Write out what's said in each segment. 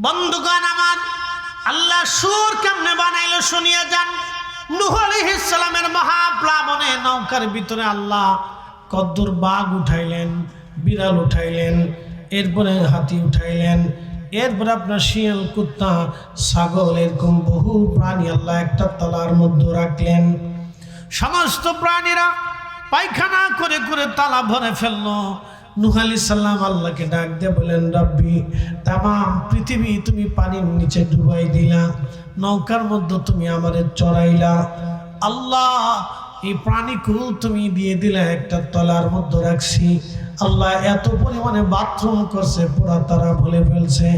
বন্ধুগণ আমার, আল্লাহ সুর কেমনে বানাইলো শুনিয়া যান। নূহ আলাইহিস সালামের মহাপ্লাবনে নৌকার ভিতরে আল্লাহ কদ্দুর বাঘ উঠাইলেন, বিড়াল উঠাইলেন, এরপরে হাতি উঠাইলেন, এরপরে আপনার শিয়াল, কুত্তা, ছাগল, এরকম বহু প্রাণী আল্লাহ একটা তলার মধ্যে রাখলেন। সমস্ত প্রাণীরা পায়খানা করে করে তালা ভরে ফেললো। নূহ আলাইহিস সালাম আল্লাহকে ডাক দিয়ে বলেন, রব্বি, তামাম পৃথিবী তুমি পানির নিচে ডুবাই দিলা, নৌকার মধ্যে তুমি আমাদের চড়াইলা। আল্লাহ, এই প্রাণীকুল তুমি দিয়ে দিলে, একটা তলার মধ্যে রাখছি। আল্লাহ এত পরিমাণে বাথরুম করছে, পুরা তারা ভুলে ফেলছে,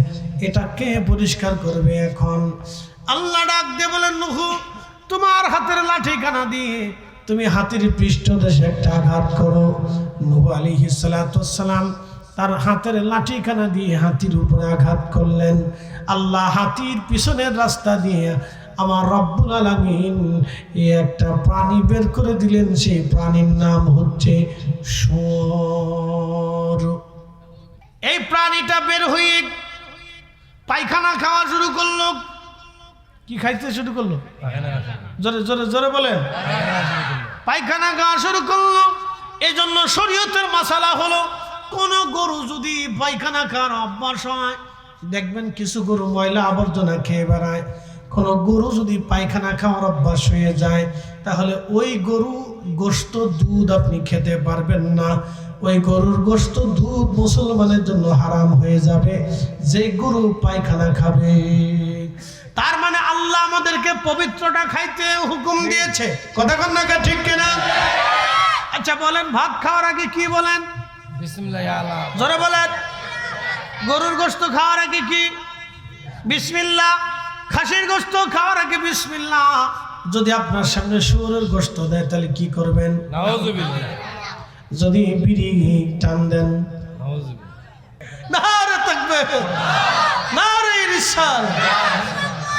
এটা কে পরিষ্কার করবে এখন? আল্লাহ ডাক দিয়ে বলেন, নূহ, তোমার হাতের লাঠিখানা দিয়ে তুমি হাতির পৃষ্ঠদেশে একটা আঘাত করো। নূহ আলাইহিস সালাতু ওয়াস সালাম তার হাতের লাঠিখানা দিয়ে হাতির উপরে আঘাত করলেন। আল্লাহ হাতির পিছনের রাস্তা দিয়ে আমার রব্বুল আলামিন একটা প্রাণী বের করে দিলেন। সেই প্রাণীর নাম হচ্ছে শুয়োর। এই প্রাণীটা বের হয়ে পায়খানা খাওয়া শুরু করলো। কি খাইতে শুরু করলো? জোরে জোরে জোরে বলেন। পায়খানা খাওয়া শুরু করলো। এই জন্য শরীয়তের মাসালা হলো, কোন গরু যদি পায়খানা খাওয়ার অভ্যাস হয়, দেখবেন কিছু গরু ময়লা আবর্জনা খেয়ে বেড়ায়। কোন গরু যদি পায়খানা খাওয়ার অভ্যাস হয়ে যায়, তাহলে ওই গরু গোশত, দুধ আপনি খেতে পারবেন না। ওই গরুর গোশত, দুধ মুসলমানের জন্য হারাম হয়ে যাবে, যে গরু পায়খানা খাবে। তার মানে আল্লাহ আমাদেরকে পবিত্রটা খাইতে হুকুম দিয়েছে। কথা কন না, ঠিক কিনা? আচ্ছা বলেন, ভাত খাওয়ার আগে কি বলেন? বিসমিল্লাহ আল্লাহ। জোরে বলেন। গরুর গোশত খাওয়ার আগে কি? বিসমিল্লাহ। খাসির গোশত খাওয়ার আগে বিসমিল্লাহ। যদি আপনার সামনে শুয়োরের গোশত দেয়, তাহলে কি করবেন? নাউযুবিল্লাহ। যদি বিড়ি টান দেন, নাউযুবিল্লাহ। নারে তাকবীর, নারে রিসাল।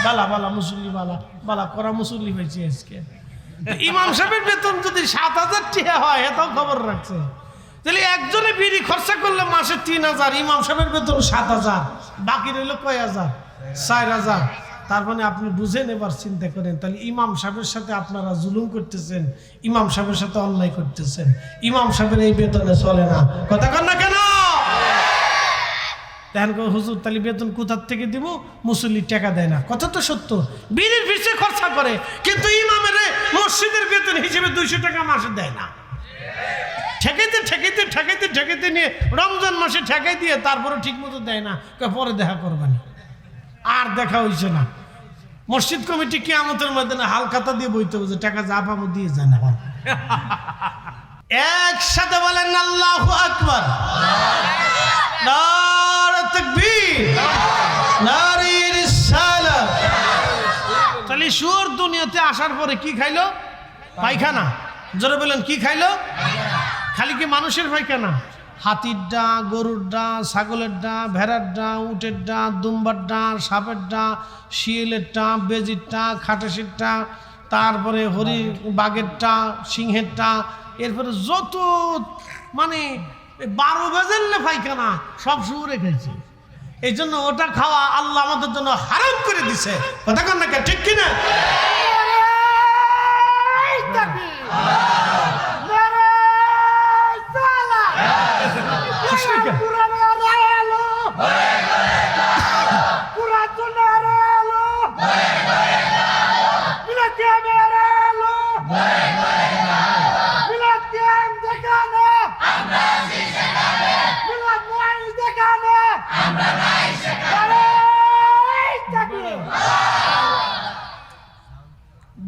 বালা বালা মুসল্লি, বালা বালা করা মুসল্লি হয়েছে আজকে। ইমাম সাহেবের বেতন যদি ৭,০০০ টাকা হয়, এটাও খবর রাখছে। তাহলে একজনে বিড়ি খরচা করলে মাসে ৩,০০০, ইমাম সাহেবের বেতন ৭,০০০, বাকি রইল কয় হাজার? ৪,০০০। তার মানে আপনি বুঝেন, এবার চিন্তা করেন, তাহলে ইমাম সাহেবের সাথে আপনারা জুলুম করতেছেন, ইমাম সাহেবের সাথে অন্যায় করতেছেন। ইমাম সাহেবের এই বেতনে চলে না। কথা কন না কেন? দেখেন হুজুর, তাহলে বেতন কোথার থেকে দিব? মুসল্লি টাকা দেয় না। কথা তো সত্য, বিড়ির পিছে খরচা করে, কিন্তু ইমামের মসজিদের বেতন হিসেবে 200 টাকা মাসে দেয় না। ঠেকাইতে ঠেকাইতে ঠেকাইতে ঠেকাইতে নিয়ে রমজান মাসে ঠেকাই দিয়ে তারপরে ঠিক মতো দেয় না, পরে দেখা করবানি। আর দেখা হইছে না। মসজিদ কমিটি কিয়ামতের ময়দানে হালখাতা দিয়ে বইতে হবে, টাকা যা পাবো দিয়ে যায় না। একসাথে বলেন আল্লাহু আকবার, নারে তাকবীর, নারে রিসালাত। তাহলে শুয়োর দুনিয়াতে আসার পরে কি খাইলো? পায়খানা। জোরে বলেন, কি খাইলো? খালি কি মানুষের পায়খানা? হাতির ডা, গরুর ডা, ছাগলের ডা, ভেড়ার ডা, উটের ডা, দুম্বার ডা, সাপের ডা, শিয়ালের ডা, বেজির ডা, খাটাসের ডা, তারপরে বাঘের ডা, সিংহের ডা, এরপরে যত মানে 12 বেজেলে পায়খানা সব শুয়োরে খাইছে। এই জন্য ওটা খাওয়া আল্লাহ আমাদের জন্য হারাম করে দিছে। কথা কন না, ঠিক কিনা?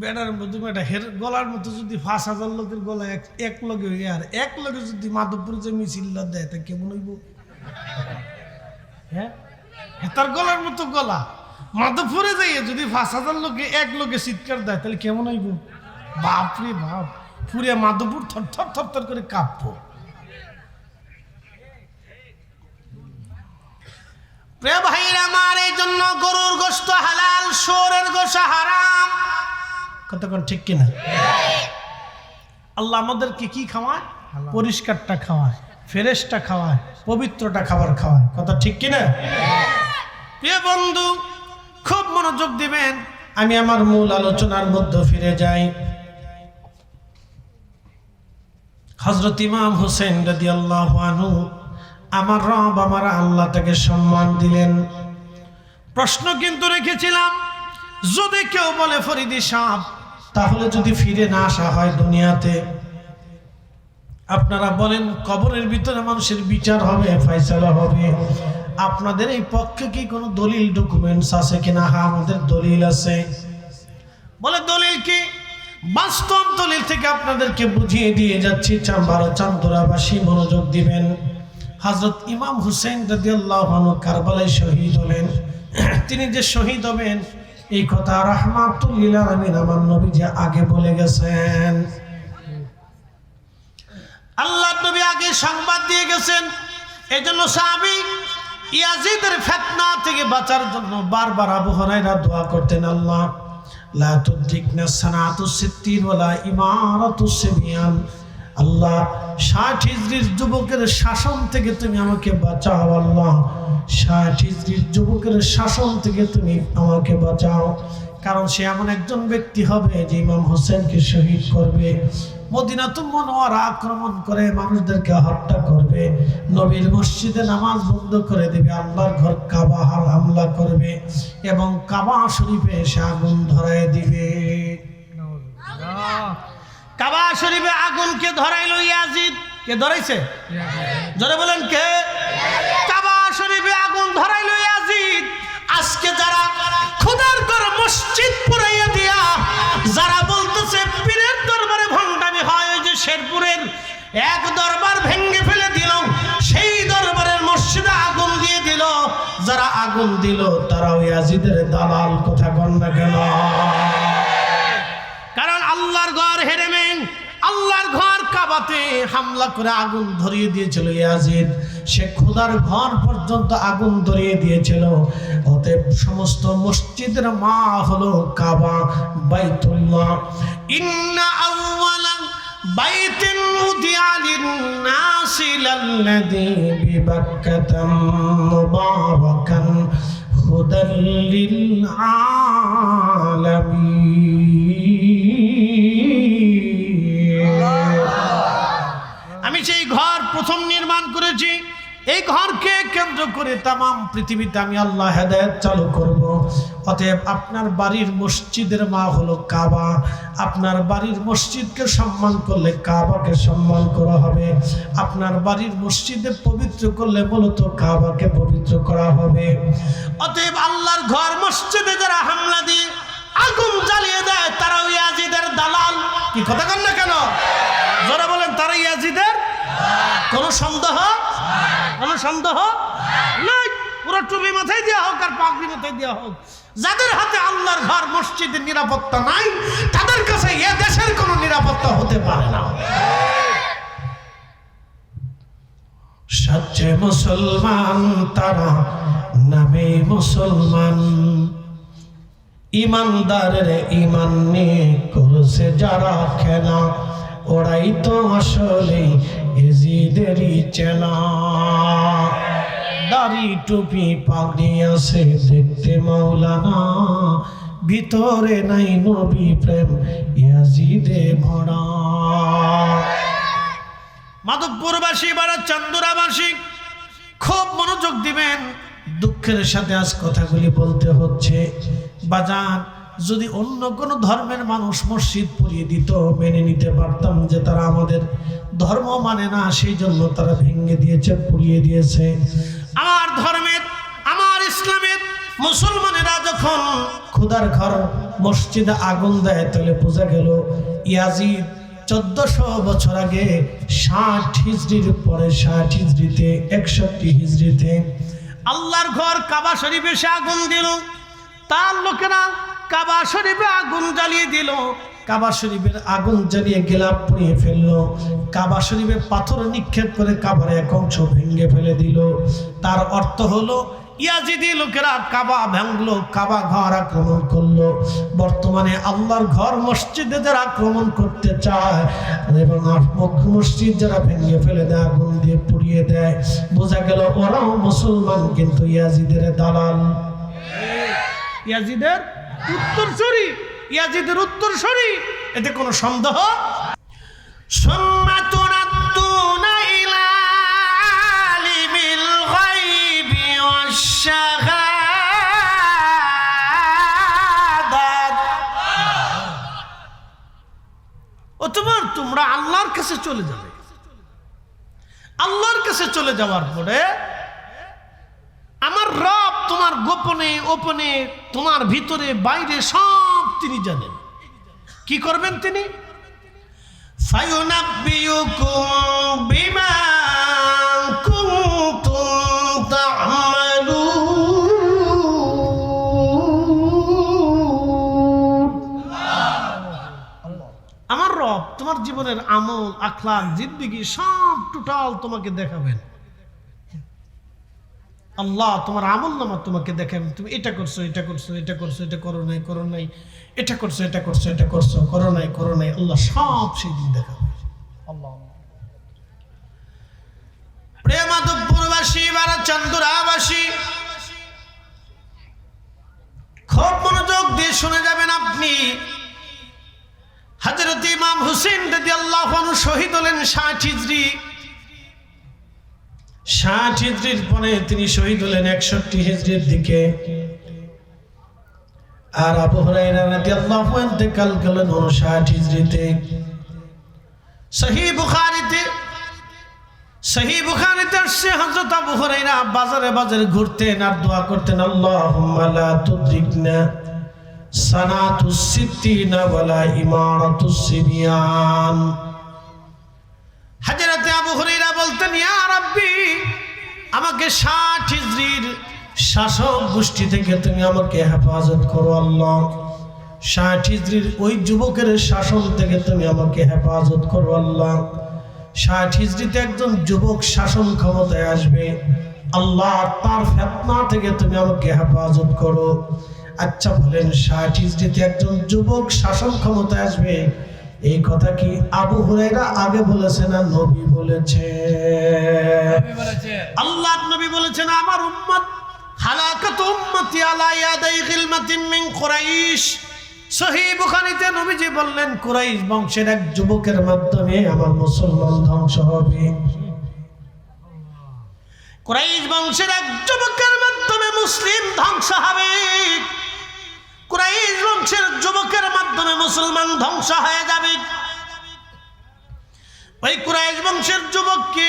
বেড়ার মধ্যে গলার মতো যদি ৫,০০০ লোকের গলা এক লগে হয়ে, আর এক লগে যদি মাধবপুরে যে মিছিল দেয়, তা কেমন হইব? হ্যাঁ, তার গলার মতো গলা। মাধবপুরে যাইয়ে যদি ৫,০০০ লোকে এক লোকে চিৎকার দেয়, তাহলে কেমন হইব? বাপরে বাপ, পুরে মাধবপুর থর থর থর থর করে কাঁপবো। প্রিয় ভাইরা আমার, এই জন্য গরুর গোশত হালাল, শুয়োরের গোশত হারাম। কতক্ষণ ঠিক কিনা? আল্লাহ আমাদেরকে কি খাওয়ায়? পরিষ্কারটা খাওয়ায়, ফ্রেশটা খাওয়ায়, পবিত্রটা খাবার খাওয়ায়। কথা ঠিক কিনা? প্রিয় বন্ধু, খুব মনোযোগ দিবেন। আমি আমার মূল আলোচনার মধ্যে ফিরে যাই। হযরত ইমাম হুসেন রাদিয়াল্লাহু আনহু, আমার রব আমার আল্লাহ তাকে সম্মান দিলেন। প্রশ্ন কিন্তু রেখেছিলাম, যদি কেউ বলে ফরিদি সাহেব, তাহলে যদি ফিরে না আসা হয় দুনিয়াতে, আপনারা বলেন কবরের ভিতরে মানুষের বিচার হবে, ফয়সালা হবে, আপনাদের এই পক্ষে কি কোনো দলিল ডকুমেন্টস আছে কিনা? হ্যাঁ, আমাদের দলিল আছে। বলে দলিল কি? বাস্তব দলিল থেকে আপনাদেরকে বুঝিয়ে দিয়ে যাচ্ছি। চাম্বারা চান্দুরাবাসী মনোযোগ দিবেন। হযরত ইমাম হুসেন রাদিয়াল্লাহু আনহু কারবালায় শহীদ হলেন। তিনি যে শহীদ হবেন এই কথা রাহমাতুল লিল আলামিন আমার নবী যে আগে বলে গেছেন। আল্লাহর নবী আগে সংবাদ দিয়ে গেছেন। এজন্য সাহাবী ইয়াজিদের ফিতনা থেকে বাঁচার জন্য বারবার আবু হুরায়রা দোয়া করতেন, আল্লাহ লা তুদ্রিকনা সানাতুস সিত্তির ওয়ালা ইমারাতুস সিবিয়ান। আল্লাহ 60 হিজরির যুবকের শাসন থেকে তুমি আমাকে বাঁচাও। আল্লাহ 60 হিজরির যুবকের শাসন থেকে তুমি আমাকে বাঁচাও। কারণ সে এমন একজন ব্যক্তি হবে যে ইমাম হোসেনকে শহীদ করবে, মদিনাতুল মুনাওয়ারা আক্রমণ করে মানুষদেরকে হত্যা করবে, নবীর মসজিদে নামাজ বন্ধ করে দেবে, আল্লাহর ঘর কাবা হামলা করবে এবং কাবা শরীফে এসে আগুন ধরায় দিবে। কাবা শরীফে আগুনকে ধরাইলো ইয়াজিদ। কে ধরাইছে? জোরে বলেন কে? কাবা শরীফে আগুন ধরাইলো ইয়াজিদ। আজকে যারা খোদার ঘর মসজিদ পুরাইয়া দিয়া যারা বলতেছে পীরের দরবারে ভণ্ডামি হয়, ওই যে শেরপুরের এক দরবার ভেঙে ফেলে দিল, সেই দরবারের মসজিদে আগুন দিয়ে দিল। যারা আগুন দিল তারাও ইয়াজিদের দালাল। কথা কন না কেন? কারণ আল্লাহর ঘর হেরেমেন, আল্লাহর ঘর কাবাতে হামলা করে আগুন ধরিয়ে দিয়েছিল ইয়াজিদ। সে খোদার ঘর পর্যন্ত আগুন ধরিয়ে দিয়েছিল। অতএব সমস্ত মসজিদের মা হলো কাবা, বাইতুল্লাহ। ইন্না আউওয়ালা বাইতিন উদিয়া লিন-নাসি লাল্লাযী বিবাক্কাতা মুবারাকান হুদাল লিল আলামিন। আমি সেই ঘর প্রথম নির্মাণ করেছি। এই ঘরকে কেন্দ্র করে তামাম পৃথিবীতে আমি আল্লাহ হেদায়েত চালু করব। অতএব আপনার বাড়ির মসজিদের মা হলো কাবা। আপনার বাড়ির মসজিদকে সম্মান করলে কাবাকে সম্মান করা হবে। আপনার বাড়ির মসজিদে পবিত্র করলে মূলত কাবাকে পবিত্র করা হবে। অতএব আল্লাহর ঘর মসজিদে যারা হামলা দিয়ে আগুন জ্বালিয়ে দেয় তারাও ইয়াজিদের দালাল। কি কথা কন না কেন? যারা বলেন তারা ইয়াজিদের, কোনো সন্দেহ? কোনো সন্দেহ নাই। পুরো টুপি মাথায় দেওয়া হোক আর পাগড়ি মাথায় দেওয়া হোক, যাদের হাতে আল্লাহর ঘর মসজিদের নিরাপত্তা নাই তাদের কাছে এ দেশের কোনো নিরাপত্তা হতে পারে না। সচ্চে মুসলমান তারা নামে মুসলমান, ইমানদারের ইমান নিয়ে করছে যারা খেলা, ওরাই তো আসলে ইয়াজিদেরই চেলা। দাড়ি টুপি পাগড়ি আছে দেখতে মাওলানা, ভিতরে নাই নবী প্রেম ইয়াজিদে ভরা। মাধবপুরবাসী বাড়া চান্দুরাবাসী খুব মনোযোগ দিবেন। দুঃখের সাথে আজ কথাগুলি বলতে হচ্ছে। বাজান, যদি অন্য কোনো ধর্মের মানুষ মসজিদ পুড়িয়ে দিত মেনে নিতে পারতাম যে তারা আমাদের ধর্ম মানে না, সেই জন্য তারা ভেঙে দিয়েছে, পুড়িয়ে দিয়েছে। আমার ধর্মের, আমার ইসলামের মুসলমানেরা যখন খোদার ঘর মসজিদে আগুন দেয় তাহলে বোঝা গেল ইয়াজিদ 1400 বছর আগে 60 হিজরির পরে 60 হিজরিতে 61 হিজরিতে আল্লাহর ঘর কাবা শরীফে সে আগুন দিল। তার লোকেরা কাবা শরীফে আগুন জ্বালিয়ে দিল। কাবা শরীফের আগুন জ্বালিয়ে গেলাপ পুড়িয়ে ফেললো। কাবা শরীফে পাথর নিক্ষেপ করে কাবার এক অংশ ভেঙে ফেলে দিল। তার অর্থ হলো ইয়াজিদি লোকেরা কাবা ভাঙলো, কাবা ঘর আক্রমণ করলো। বর্তমানে আল্লাহর ঘর মসজিদে যারা আক্রমণ করতে চায় এবং মসজিদ যারা ভেঙে ফেলে দেয়, আগুন দিয়ে পুড়িয়ে দেয়, বোঝা গেল ওরাও মুসলমান কিন্তু ইয়াজিদের দালাল। ইয়াজিদের উত্তরসূরি, ইয়াজিদের উত্তরসূরি, এতে কোনো সন্দেহ। সুম্মা তুরাদ্দুনা ইলা আলিমিল গায়বি ওয়াশ শাহাদাত। তোমরা আল্লাহর কাছে চলে যাবে। আল্লাহর কাছে চলে যাওয়ার পরে আমার রব তোমার গোপনে ওপনে, তোমার ভিতরে বাইরে সব তিনি জানেন। কি করবেন তিনি? ফায়ুনাব্বিউকুম বিমা কুনতুম তা'মালুন। আমার রব তোমার জীবনের আমল, আখলাক, জিন্দেগি সব টোটাল তোমাকে দেখাবেন। আল্লাহ তোমার আমল নামা তোমাকে দেখেন, তুমি এটা করছো, এটা করছো, এটা করছো, এটা করো নাই, করো নাই, এটা করছো, এটা করছো, এটা করছো, করো নাই, করো নাই, আল্লাহ সব সেই দিন দেখাবে। প্রেমাদপুরবাসী বারা চান্দুরাবাসী খুব মনোযোগ দিয়ে শুনে যাবেন আপনি। হযরত ইমাম হুসেন রাদিয়াল্লাহু আনহু শহীদ হলেন 60 হিজরি। 60 হিজরির পরে তিনি শহীদ হলেন 61 হিজরির দিকে। আর আবু হুরায়রা রাদিয়াল্লাহু আনহু ইন্তেকাল করলেন 59 হিজরিতে। সহিহ বুখারীতে আসছে হযরত আবু হুরায়রা বাজারে বাজারে ঘুরতেন আর দোয়া করতেন, আল্লাহুম্মা লা তুদরিকনা সানাতুস সিত্তিনা ওয়ালা ইমারাতুস সিবিয়ান। হযরত আবু হুরায়রা বলতেন, ইয়া রাব্বি, আমাকে 60 হিজরির শাসক গোষ্ঠী থেকে তুমি আমাকে হেফাজত করো আল্লাহ। 60 হিজরির ওই যুবকের শাসন থেকে তুমি আমাকে হেফাজত করো আল্লাহ। 60 হিজরিতে একজন যুবক শাসন ক্ষমতায় আসবে আল্লাহ, তার ফিতনা থেকে তুমি আমাকে হেফাজত করো। আচ্ছা বলেন, 60 হিজরিতে একজন যুবক শাসন ক্ষমতায় আসবে, এই কথা কি আবু হুরায়রা আগে বলেছে না নবী বলেছে? আল্লাহর নবী বলেছেন, আমার উম্মত হালাকাত উম্মতি আলা ইয়াদাই গিলমাতিন মিন কুরাইশ। সহিহ বুখারীতে নবীজি বললেন, কুরাইশ বংশের এক যুবকের মাধ্যমে আমার মুসলমান ধ্বংস হবে। কুরাইশ বংশের এক যুবকের মাধ্যমে মুসলিম ধ্বংস হবে। কুরাইশ বংশের যুবকের মাধ্যমে মুসলমান ধ্বংস হয়ে যাবে। ওই কুরাইশ বংশের যুবককে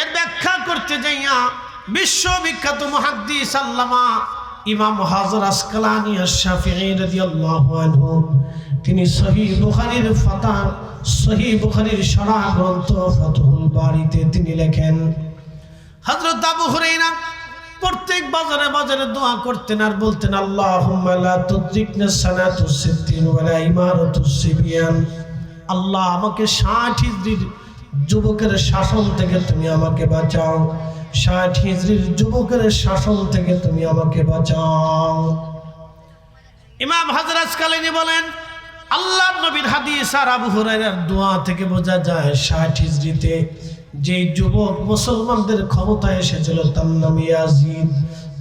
এর ব্যাখ্যা করতে যাইয়া বিশ্ববিখ্যাত মুহাদ্দিস আল্লামা ইমাম হাজর আসকালানি আশ-শাফিঈ রাদিয়াল্লাহু আনহু তিনি সহিহ বুখারীর শরহ গ্রন্থ ফাতহুল বারীতে তিনি লেখেন, হযরত আবু হুরায়রা প্রত্যেক বাজারে বাজারে দোয়া করতেন আর বলতেন, আল্লাহুম্মা লা তুদরিকনা সানাতুস সিত্তিন ওয়ালা ইমারাতুস সিবিয়ান। আল্লাহ আমাকে 60 হিজরির যুবকের শাসন থেকে তুমি আমাকে বাঁচাও। 60 হিজরির যুবকের শাসন থেকে তুমি আমাকে বাঁচাও। ইমাম হাজর আসকালানি বলেন, আল্লাহর নবীর হাদিস আর আবু হুরায়রার দোয়া থেকে বোঝা যায় 60 হিজরিতে যে যুবক মুসলমানদের ক্ষমতায় এসেছিল তার নাম ইয়াজিদ।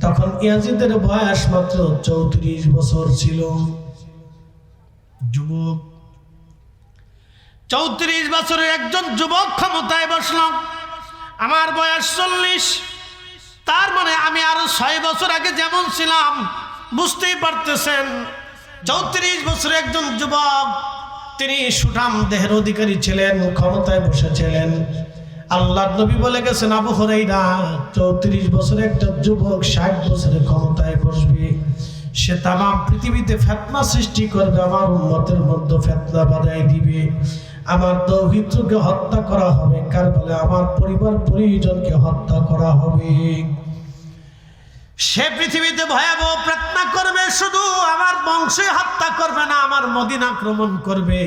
তখন ইয়াজিদের বয়স মাত্র 34 বছর ছিল। যুবক 34 বছরের একজন যুবক ক্ষমতায় বসল। আমার বয়স 40, তার মানে আমি আরো 6 বছর আগে যেমন ছিলাম, বুঝতেই পারতেছেন। 34 বছরের একজন যুবক, তিনি সুঠাম দেহের অধিকারী ছিলেন, ক্ষমতায় বসেছিলেন। আল্লাহর নবী বলে গেছেন, আবু হুরায়রা 34 বছরের একটা যুবক 60 বছরের ক্ষমতায় বসবে, সে তামাম পৃথিবীতে ফিতনা সৃষ্টি করবে, আমার উম্মতের মধ্যে ফিতনা বাঁধাই দিবে, আমার দৌহিত্রকে হত্যা করা হবে, কারবালায় আমার পরিবার পরিজনকে হত্যা করা হবে। সে পৃথিবীতে ভয়াবহ ফিতনা করবে, শুধু আমার বংশে হত্যা করবে না, আমার মদিনা আক্রমণ করবে।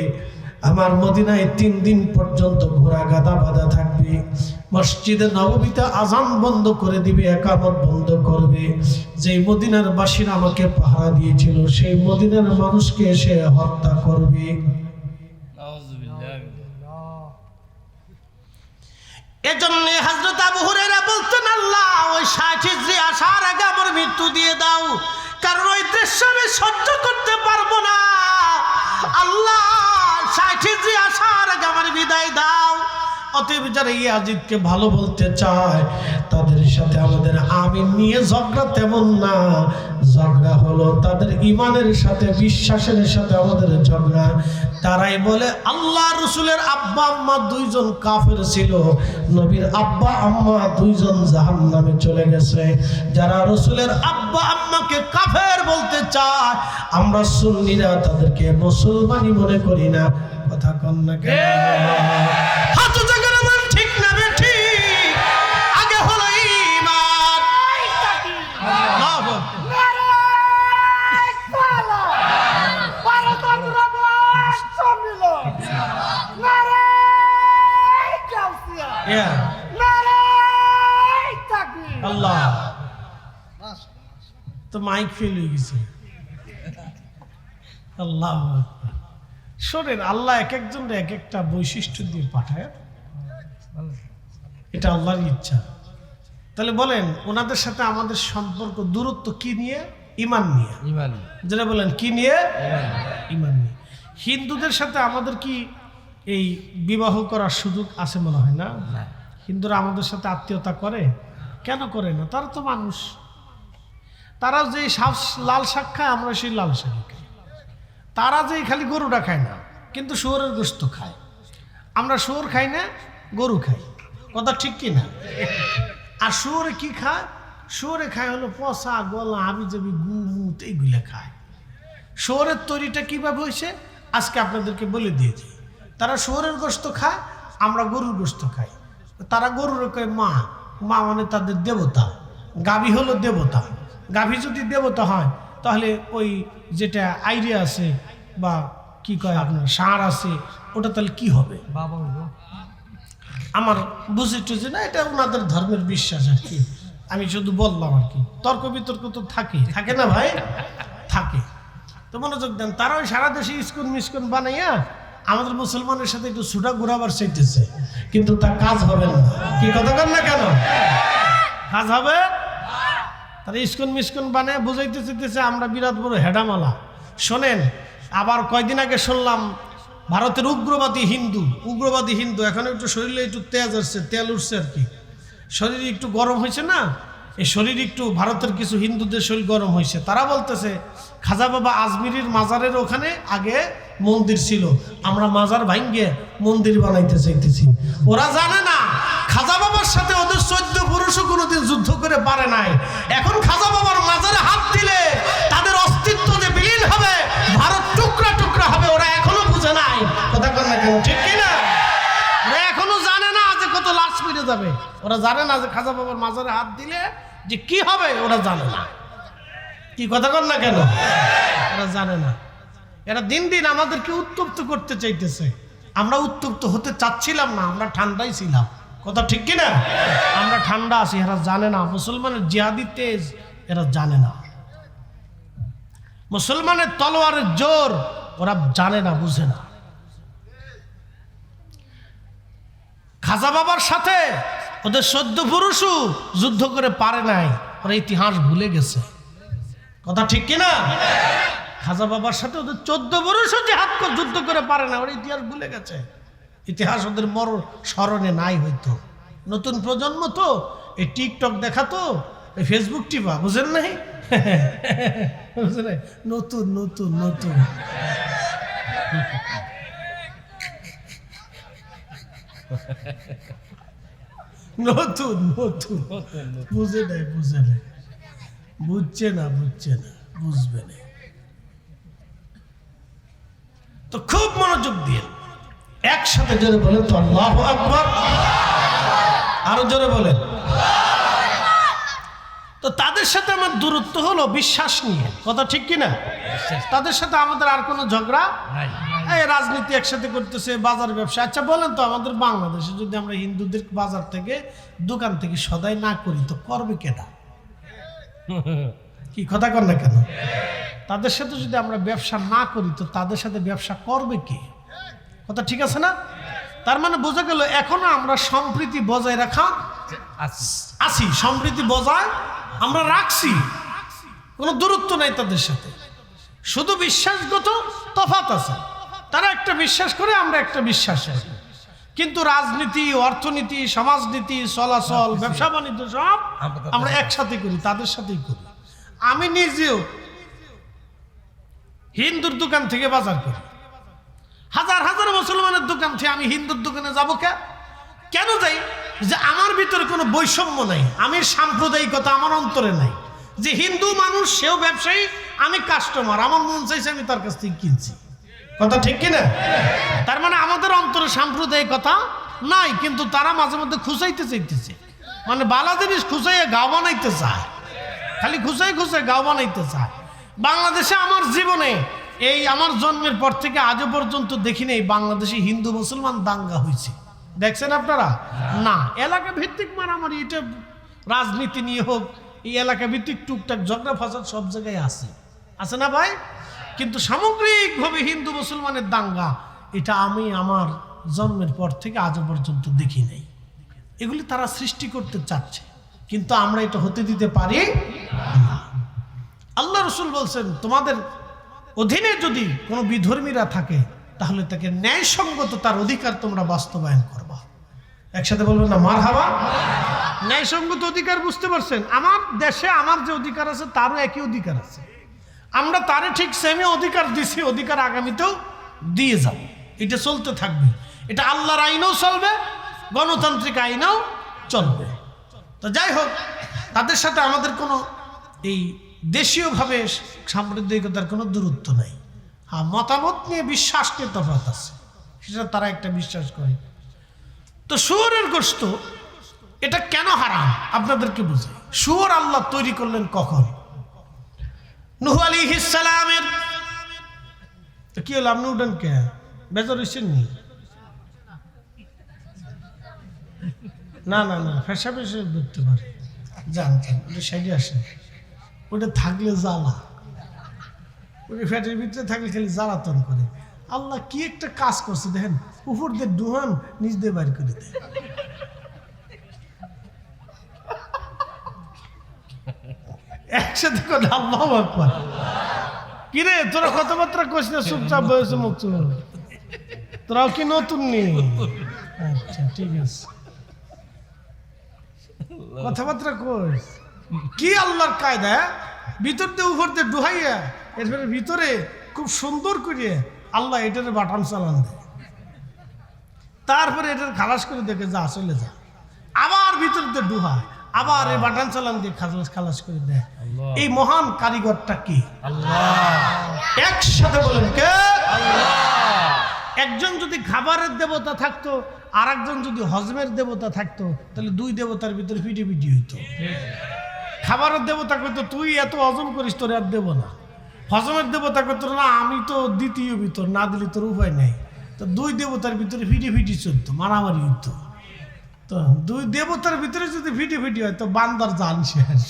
আমার মদিনায় 3 দিন পর্যন্ত ঘোড়া গাদা বাঁধা থাকবে। মসজিদে নববীতে আযান বন্ধ করে দিবে, ইকামত বন্ধ করবে। যেই মদিনার বাসীরা আমাকে পাহারা দিয়েছিল, সেই মদিনার মানুষকে সে হত্যা করবে। এজন্য হযরত আবু হুরায়রা বলতেন, আল্লাহ ওই 60 হিজরি আসার আগে আমার মৃত্যু দিয়ে দাও, কারণ ওই উদ্দেশ্য আমি সহ্য করতে পারবো না। আল্লাহ 60 জি আসার আগে আমার বিদায় দাও। অতএব যারা ইয়াজিদকে ভালো বলতে চায় তাদের সাথে আমাদের আমিন নিয়ে ঝগড়া তেমন না, ঝগড়া হলো তাদের ইমানের সাথে, বিশ্বাসের সাথে আমাদের ঝগড়া। তারাই বলে আল্লাহ রসুলের আব্বা আম্মা দুইজন কাফের ছিল, নবীর আব্বা আম্মা দুইজন জাহান্নামে চলে গেছে। যারা রসুলের আব্বা আম্মাকে কাফের বলতে চায়, আমরা সুন্নিরা তাদেরকে মুসলমানই মনে করি না। কথা কন না কেন? হাত জায়গার মান ঠিক না বেঠি? আগে হলো ঈমান। আল্লাহু আকবার। আল্লাহ তো মাইক ফেল হয়ে গেছে। আল্লাহ শোনেন, আল্লাহ এক একজনের এক একটা বৈশিষ্ট্য দিয়ে পাঠায়, এটা আল্লাহর ইচ্ছা। তাহলে বলেন ওনাদের সাথে আমাদের সম্পর্ক দূরত্ব কি নিয়ে? ইমান নিয়ে। যেটা বলেন কি নিয়ে? ইমান নিয়ে। হিন্দুদের সাথে আমাদের কি এই বিবাহ করার সুযোগ আছে? মনে হয় না। হিন্দুরা আমাদের সাথে আত্মীয়তা করে কেন? করে না, তারা তো মানুষ। তারা যে লাল শাক খায়, আমরা সেই লাল শাক খাই। তারা যে খালি গরুটা খায় না, কিন্তু শুয়োরের গোশত খায়। আমরা শুয়োর খাই না, গরু খাই। কথা ঠিক কি না? আর শুয়োরে কি খায়? শুয়োরে খায় হলো পচা, গলা, হাবিজাবি, গুমুত, এইগুলো খায়। শুয়োরের তৈরিটা কিভাবে হয়েছে আজকে আপনাদেরকে বলে দিয়েছি। তারা শুয়োরের গোশত খায়, আমরা গরুর গোশত খাই। তারা গরুর কয় মা, মা মানে তাদের দেবতা। গাভী হলো দেবতা। গাভী যদি দেবতা হয় তাহলে ওই যেটা আইডিয়া আছে বা কি কয় আপনার ষাঁড় আছে, ওটা তাহলে কি হবে? আমার বুঝে টুঝে না, এটা ওনাদের ধর্মের বিশ্বাস আর কি। আমি শুধু বললাম আর কি। তর্ক বিতর্ক তো থাকে না ভাই? থাকে। তো মনোযোগ দেন। তারা ওই সারা দেশে ইস্কন মিস্কন বানাইয়া আমাদের মুসলমানের সাথে একটু ছুটা ঘুরাবার চাইতেছে, কিন্তু তা কাজ হবে না। কি কথা কর না কেন? কাজ হবে? তারা ইস্কন মিস্কন বানায় বুঝাইতে চাইতেছে আমরা বিরাট বড় হেডামালা। শোনেন, আবার কয়দিন আগে শুনলাম ভারতের উগ্রবাদী হিন্দু এখন একটু শরীরে একটু তেজ আসছে, তেল উঠছে আর কি, শরীর একটু গরম হয়েছে না, এই শরীর একটু ভারতের কিছু হিন্দুদের শরীর গরম হয়েছে। তারা বলতেছে খাজা বাবা আজমিরির মাজারের ওখানে আগে মন্দির ছিল, আমরা মাজার ভাঙ্গে মন্দির বানাইতে চাইতেছি। ওরা জানে না খাজা বাবার সাথে ওদের 14 পুরুষও কোনোদিন যুদ্ধ করে পারে নাই। এখন খাজা বাবার মাজারে হাত দিলে তাদের অস্তিত্ব যে বিলীন হবে, ভারত টুকরা টুকরা হবে, ওরা এখনো বুঝে নাই। কথা কন না কেন? ঠিক কিনা? ওরা এখনো জানে না যে কত লাশ ফিরে যাবে। ওরা জানে না যে খাজা বাবার মাজারে হাত দিলে যে কি হবে, ওরা জানে না। কি কথা কন না কেন? ওরা জানে না। এরা দিন দিন আমাদেরকে উত্তপ্ত করতে চাইতেছে। আমরা উত্তপ্ত হতে চাচ্ছিলাম না, আমরা ঠান্ডাই ছিলাম। কথা ঠিক কিনা? আমরা ঠান্ডা আছি, এরা জানে না। মুসলমানের জিহাদি তেজ এরা জানে না। মুসলমানের তলোয়ারের জোর ওরা জানে না, বুঝে না। খাজা বাবার সাথে ওদের 14 পুরুষও যুদ্ধ করে পারে নাই, ওরা ইতিহাস ভুলে গেছে। কথা ঠিক কিনা? খাজা বাবার সাথে ওদের 14 পুরুষও যুদ্ধ করে পারে না, ওরা ইতিহাস ভুলে গেছে। ইতিহাস ওদের স্মরণে নাই। হয়তো নতুন প্রজন্ম তো এই টিকটক দেখা, তো এই ফেসবুক টিপা, বুঝেন নাই? বুঝলেন? নতুন নতুন নতুন নতুন নতুন বুঝে নাই, বুঝছে না, বুঝবে না। তো খুব মনোযোগ দিয়ে একসাথে জোরে বলেন তো আল্লাহু আকবার। আরো জোরে বলেন। তো তাদের সাথে আমার দূরত্ব হলো বিশ্বাস নিয়ে। কথা ঠিক কিনা? তাদের সাথে আমাদের আর কোনো ঝগড়া এই রাজনীতি একসাথে করতেছে, বাজার ব্যবসা। আচ্ছা বলেন তো, আমাদের বাংলাদেশে যদি আমরা হিন্দুদের বাজার থেকে দোকান থেকে সদাই না করি তো করবে কেনা? কি কথা কর না কেন? তাদের সাথে যদি আমরা ব্যবসা না করি তো তাদের সাথে ব্যবসা করবে কে? কথা ঠিক আছে না? তার মানে বোঝা গেল এখনো আমরা সম্প্রীতি বজায় রাখা আছি, সম্প্রীতি বজায় আমরা রাখছি। কোনো দূরত্ব নাই তাদের সাথে, শুধু বিশ্বাসগত তফাৎ আছে। তারা একটা বিশ্বাস করে, আমরা একটা বিশ্বাস করি, কিন্তু রাজনীতি, অর্থনীতি, সমাজনীতি, চলাচল, ব্যবসা বাণিজ্য সব আমরা একসাথে করি, তাদের সাথেই করি। আমি নিজেও হিন্দুর দোকান থেকে বাজার করি, হাজার হাজার মুসলমানের দোকান থেকে আমি হিন্দুর দোকানে যাবো কেন যাই? যে আমার ভিতরে কোনো বৈষম্য নাই, আমি সাম্প্রদায়িকতা আমার অন্তরে নাই, যে হিন্দু মানুষ সেও ব্যবসায়ী, আমি কাস্টমার, আমার মন চাইছে আমি তার কাছ থেকে কিনছি। কথা ঠিক কিনা? তার মানে আমাদের অন্তরে সাম্প্রদায়িকতা নাই, কিন্তু তারা মাঝে মধ্যে খুঁচাইতে চাইতেছে, মানে বালা জিনিস খুঁচাইয়ে গাও বানাইতে চায়, খালি খুঁচাই গাও বানাইতে চায়। বাংলাদেশে আমার জীবনে এই আমার জন্মের পর থেকে আজও পর্যন্ত দেখি নেই বাংলাদেশে হিন্দু মুসলমান দাঙ্গা হয়েছে, দেখছেন আপনারা? না, এলাকা ভিত্তিক মারামারি, এটা রাজনীতি নিয়ে হোক, এই এলাকা ভিত্তিক টুকটাক ঝগড়া ফাসাদ সব জায়গায় আছে না ভাই? কিন্তু সামগ্রিকভাবে হিন্দু মুসলমানের দাঙ্গা, এটা আমি আমার জন্মের পর থেকে আজও পর্যন্ত দেখি নাই। এগুলি তারা সৃষ্টি করতে চাচ্ছে, কিন্তু আমরা এটা হতে দিতে পারি না। আল্লাহ রসুল বলছেন, তোমাদের অধীনে যদি কোনো বিধর্মীরা থাকে তাহলে তাকে ন্যায়সঙ্গত তার অধিকার তোমরা বাস্তবায়ন করবা। একসাথে বলবেন না মারহাবা? ন্যায়সঙ্গত অধিকার বুঝতে পারছেন? আমার দেশে আমার যে অধিকার আছে তারও একই অধিকার আছে, আমরা তারে ঠিক সেমি অধিকার দিছি, অধিকার আগামীতেও দিয়ে যাব, এটা চলতে থাকবে। এটা আল্লাহর আইনেও চলবে, গণতান্ত্রিক আইনেও চলবে। তো যাই হোক, তাদের সাথে আমাদের কোনো এই দেশীয়ভাবে সাম্প্রদায়িকতার কোনো দূরত্ব নাই। হ্যাঁ, মতামত নিয়ে বিশ্বাস নিয়ে তফাৎ আছে, সেটা তারা একটা বিশ্বাস করে। তো শুয়োরের গোশত এটা কেন হারাম আপনাদেরকে বুঝাই। শুয়োর আল্লাহ তৈরি করলেন কখন? নূহ আলাইহিস সালামের কি হলো? আপনি উঠেন কে? বেজার হইছেন নি? না না না, ফেসা ফেসে ধরতে পারে, যান ওটা সাইডে আসেন। ওটা থাকলে জ্বালা, ওটা ফ্যাটের ভিতরে থাকলে খালি জ্বালাতন করে। আল্লাহ কি একটা কাজ করছে দেখেন, উপর দিয়ে ডুহান, নিচ দিয়ে বাইর করে দেয়। একসাথে করে আল্লাহু আকবার। কিরে তোরা কথাবার্তা কইস না, চুপচাপ বসে মুখ চুপ, তোরাও কি নতুন নি? আচ্ছা ঠিক আছে, কথাবার্তা কইস কি? আল্লাহর কায়দা, ভিতর দিয়ে উপর দিয়ে ডুহাইয়া এরপরে ভিতরে খুব সুন্দর করিয়ে আল্লাহ এটার বাটান চালান দেয়, তারপরে এটার খালাস করে দেখে যা চলে যা, আবার ভিতর দিয়ে ডুহায়, আবার এই বাটান চালান দিয়ে খালাস করে দেয়। এই মহান কারিগরটা কি? আল্লাহ। একসাথে বলেন কে? আল্লাহ। একজন যদি খাবারের দেবতা থাকতো, আর একজন যদি হজমের দেবতা থাকতো, তাহলে দুই দেবতার ভিতরে পিটি হইতো। খাবারের দেবতা কইতো তুই এত হজম করিস, তোর আর দেব না। হজমের দেবতা কইতো না, আমি তো দ্বিতীয় ভিতর, না দিলে তোর উপায় নেই। তো দুই দেবতার ভিতরে ফিটি চলতো, মারামারি হইতো। তো দুই দেবতার ভিতরে যদি ফিটি হয় তো বান্দার জান শেষ।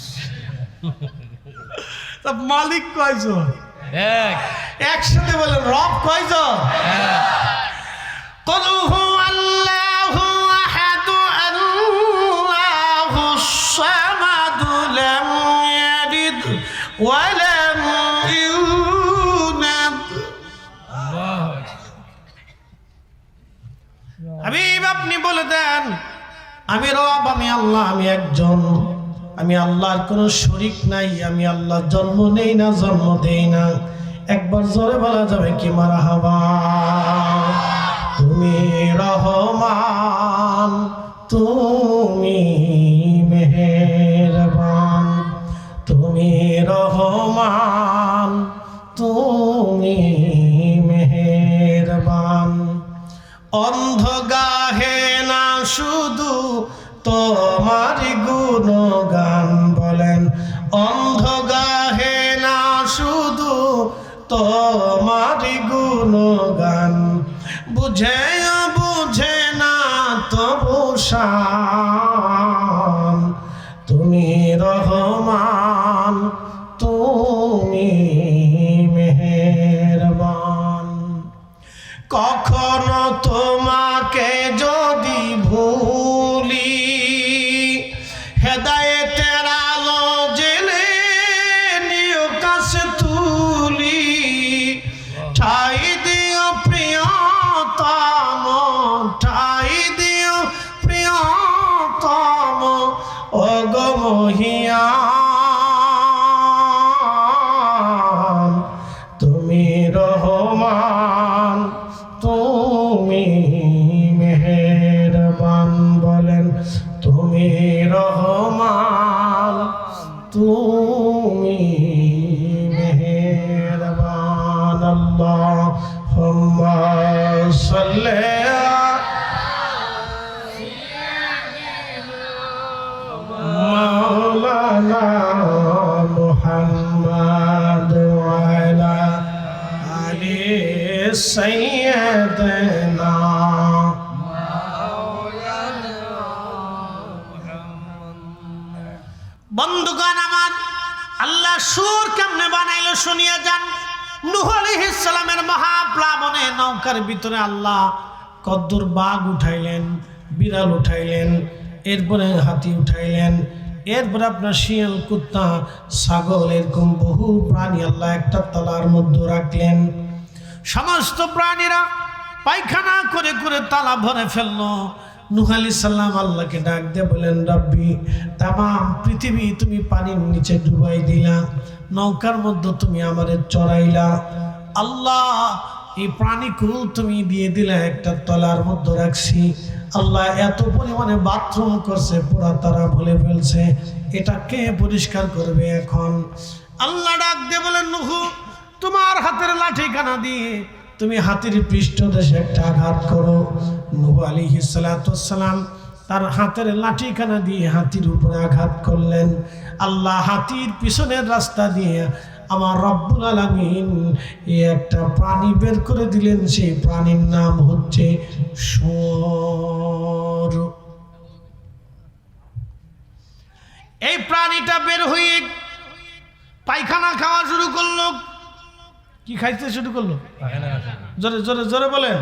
তা মালিক কয়জন? একসাথে বলেন রব কয়জন? قل هو الله أحد الله الصمد لم يلد ولم يولد। হাবিব আপনি বলে দেন, আমি রব, আমি আল্লাহ, আমি একজন, আমি আল্লাহর কোনো শরীক নাই, আমি আল্লাহ জন্ম নেই না, জন্ম দেই না। একবার জোরে বলা যাবে কি মারহাবা? তুমি রহমান, তুমি মেহেরবান, তুমি রহমান, তুমি মেহেরবান। অন্ধ গাহে না শুধু তোমার গুণগান, বলেন অন্ধ গাহে না শুধু তোমার গুণগান, বুঝে না তবু শান, তুমি রহমান, তুমি মেহেরবান। কখনো তোমাকে যদি ভুলি, হেদায়েতের আলো জেলে নিও سيدنا বন্ধুগণ আমার, আল্লাহ সুর কেমনে বানাইলো শুনিয়া যান। নূহ আলাইহিস সালামের মহাপ্লাবনে নৌকার ভিতরে আল্লাহ কদ্দুর বাঘ উঠাইলেন, বিড়াল উঠাইলেন, এরপরে হাতি উঠাইলেন, এরপরে আপনার শিয়াল, কুত্তা, ছাগল, এরকম বহু প্রাণী আল্লাহ একটা তলার মধ্যে রাখলেন। সমস্ত প্রাণীরা পায়খানা করে করে তালা ভরে ফেললো। নূহ আলাইহিস সালাম আল্লাহকে ডাক দিয়ে বলেন, রব্বি, তামাম পৃথিবী তুমি পানির নিচে ডুবাই দিলা, নৌকার মধ্যে তুমি আমাদের চড়াইলা। আল্লাহ, এই প্রাণীকুল তুমি দিয়ে দিলে, একটা তলার মধ্যে রাখছি। আল্লাহ এত পরিমাণে বাথরুম করছে, পুরা তারা ভুলে ফেলছে, এটা কে পরিষ্কার করবে এখন? আল্লাহ ডাক দিয়ে বলেন, নূহ, তোমার হাতের লাঠিখানা দিয়ে তুমি হাতির পৃষ্ঠদেশে একটা আঘাত করো। নূহ আলাইহিস সালাতু ওয়াস সালাম তার হাতের লাঠিখানা দিয়ে হাতির উপরে আঘাত করলেন। আল্লাহ হাতির পিছনের রাস্তা দিয়ে আমার রব্বুল আলামিন এই একটা প্রাণী বের করে দিলেন। সেই প্রাণীর নাম হচ্ছে শুয়োর। এই প্রাণীটা বের হয়ে পায়খানা খাওয়া শুরু করলো। কি খাইতে শুরু করলো? জোরে জোরে জোরে বলেন।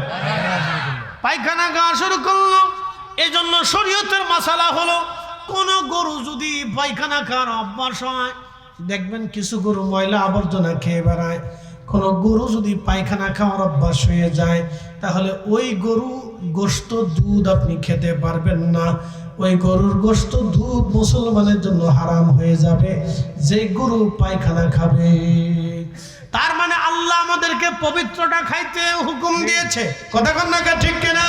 পায়খানা খাওয়া শুরু করলো। এই জন্য শরীয়তের মাসালা হলো, কোন গরু যদি পায়খানা খাওয়ার অভ্যাস হয়, দেখবেন কিছু গরু ময়লা আবর্জনা খেয়ে বেড়ায়। কোনো গরু যদি পায়খানা খাওয়ার অভ্যাস হয়ে যায়, তাহলে ওই গরু গোশত, দুধ আপনি খেতে পারবেন না। ওই গরুর গোশত, দুধ মুসলমানের জন্য হারাম হয়ে যাবে, যে গরু পায়খানা খাবে। তার মানে আল্লাহ আমাদেরকে পবিত্রটা খাইতে হুকুম দিয়েছে। কথা কন না, ঠিক কিনা?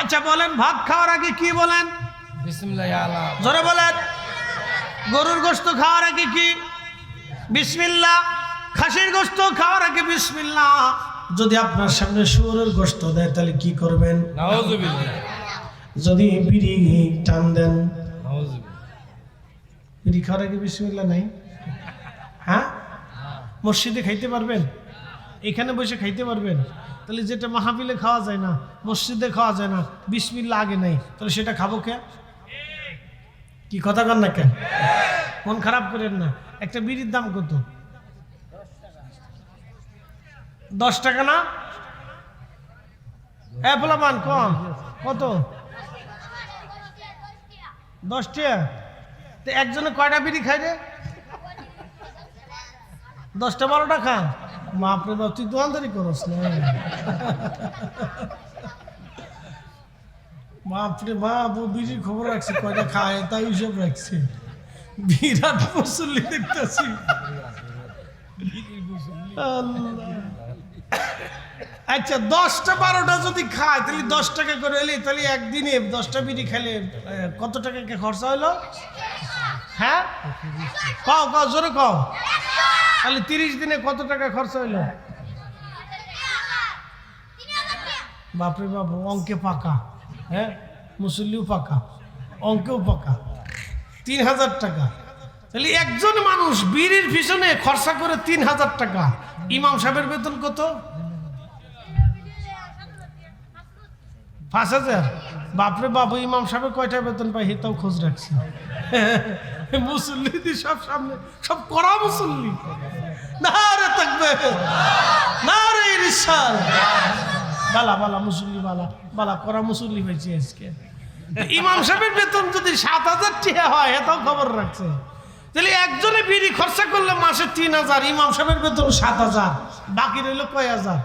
আচ্ছা বলেন, ভাত খাওয়ার আগে কি বলেন? বিসমিল্লাহ আলা। জোরে বলেন। গরুর গোশত খাওয়ার আগে কি? বিসমিল্লাহ। খাসির গোশত খাওয়ার আগে বিসমিল্লাহ। যদি আপনার সামনে শুয়োরের গোশত দেয়, তাহলে কি করবেন? নাউযুবিল্লাহ। যদি বিড়ি টান দেন, নাউযুবিল্লাহ। বিড়ি খাওয়ার আগে বিসমিল্লাহ নাই? হ্যাঁ, মসজিদে খাইতে পারবেন? এখানে বসে খাইতে পারবেন? তাহলে যেটা মাহফিলে খাওয়া যায় না, মসজিদে খাওয়া যায় না, বিসমিল্লাহ আগে নাই, তাহলে সেটা খাবো কে? কি কথা কন না কেন? মন খারাপ করেন না। একটা বিড়ির দাম কত? 10 টাকা না? পোলাপান কম কত? 10 টাকা। তো একজনে কয়টা বিড়ি খাই রে? 10টা 12টা খান। বাপরে বাপ, তুই দোকানদারি করস না? বাপরে বাপ, ও বিড়ির খবর রাখছে, কয়টা খায় তাই হিসাব রাখছে। বিরাট মুসল্লি দেখতেছি। আচ্ছা 10টা 12টা যদি খায়, তাহলে 10 টাকা করে এলে, তাহলে একদিনে 10টা বিড়ি খেলে কত টাকা খরচা হলো? হ্যাঁ কও কও, জোরে কও। তাহলে 30 দিনে কত টাকা খরচা হইল? বাপরে বাপ, অঙ্কে পাকা। হ্যাঁ, মুসল্লিও পাকা, অঙ্কেও পাকা। 3000 টাকা। তাহলে একজন মানুষ বিড়ির পিছনে খরচা করে 3000 টাকা। ইমাম সাহেবের বেতন কত? 5000। বাপরে বাবু, ইমাম সাহেব কয়টা বেতন পাই হেতাও খোঁজ রাখছি। মুসল্লি সব সামনে, সব করা মুসল্লি। না রে থাকবে, না রে রিসাল, বালা বালা মুসল্লি, বালা বালা করা মুসল্লি হয়েছে আজকে। ইমাম সাহেবের বেতন যদি 7000 টাকা হয়, এটাও খবর রাখছে। তাহলে একজনে বিড়ি খরচা করলে মাসে 3000, ইমাম সাহেবের বেতন 7000, বাকি রইল কয় হাজার?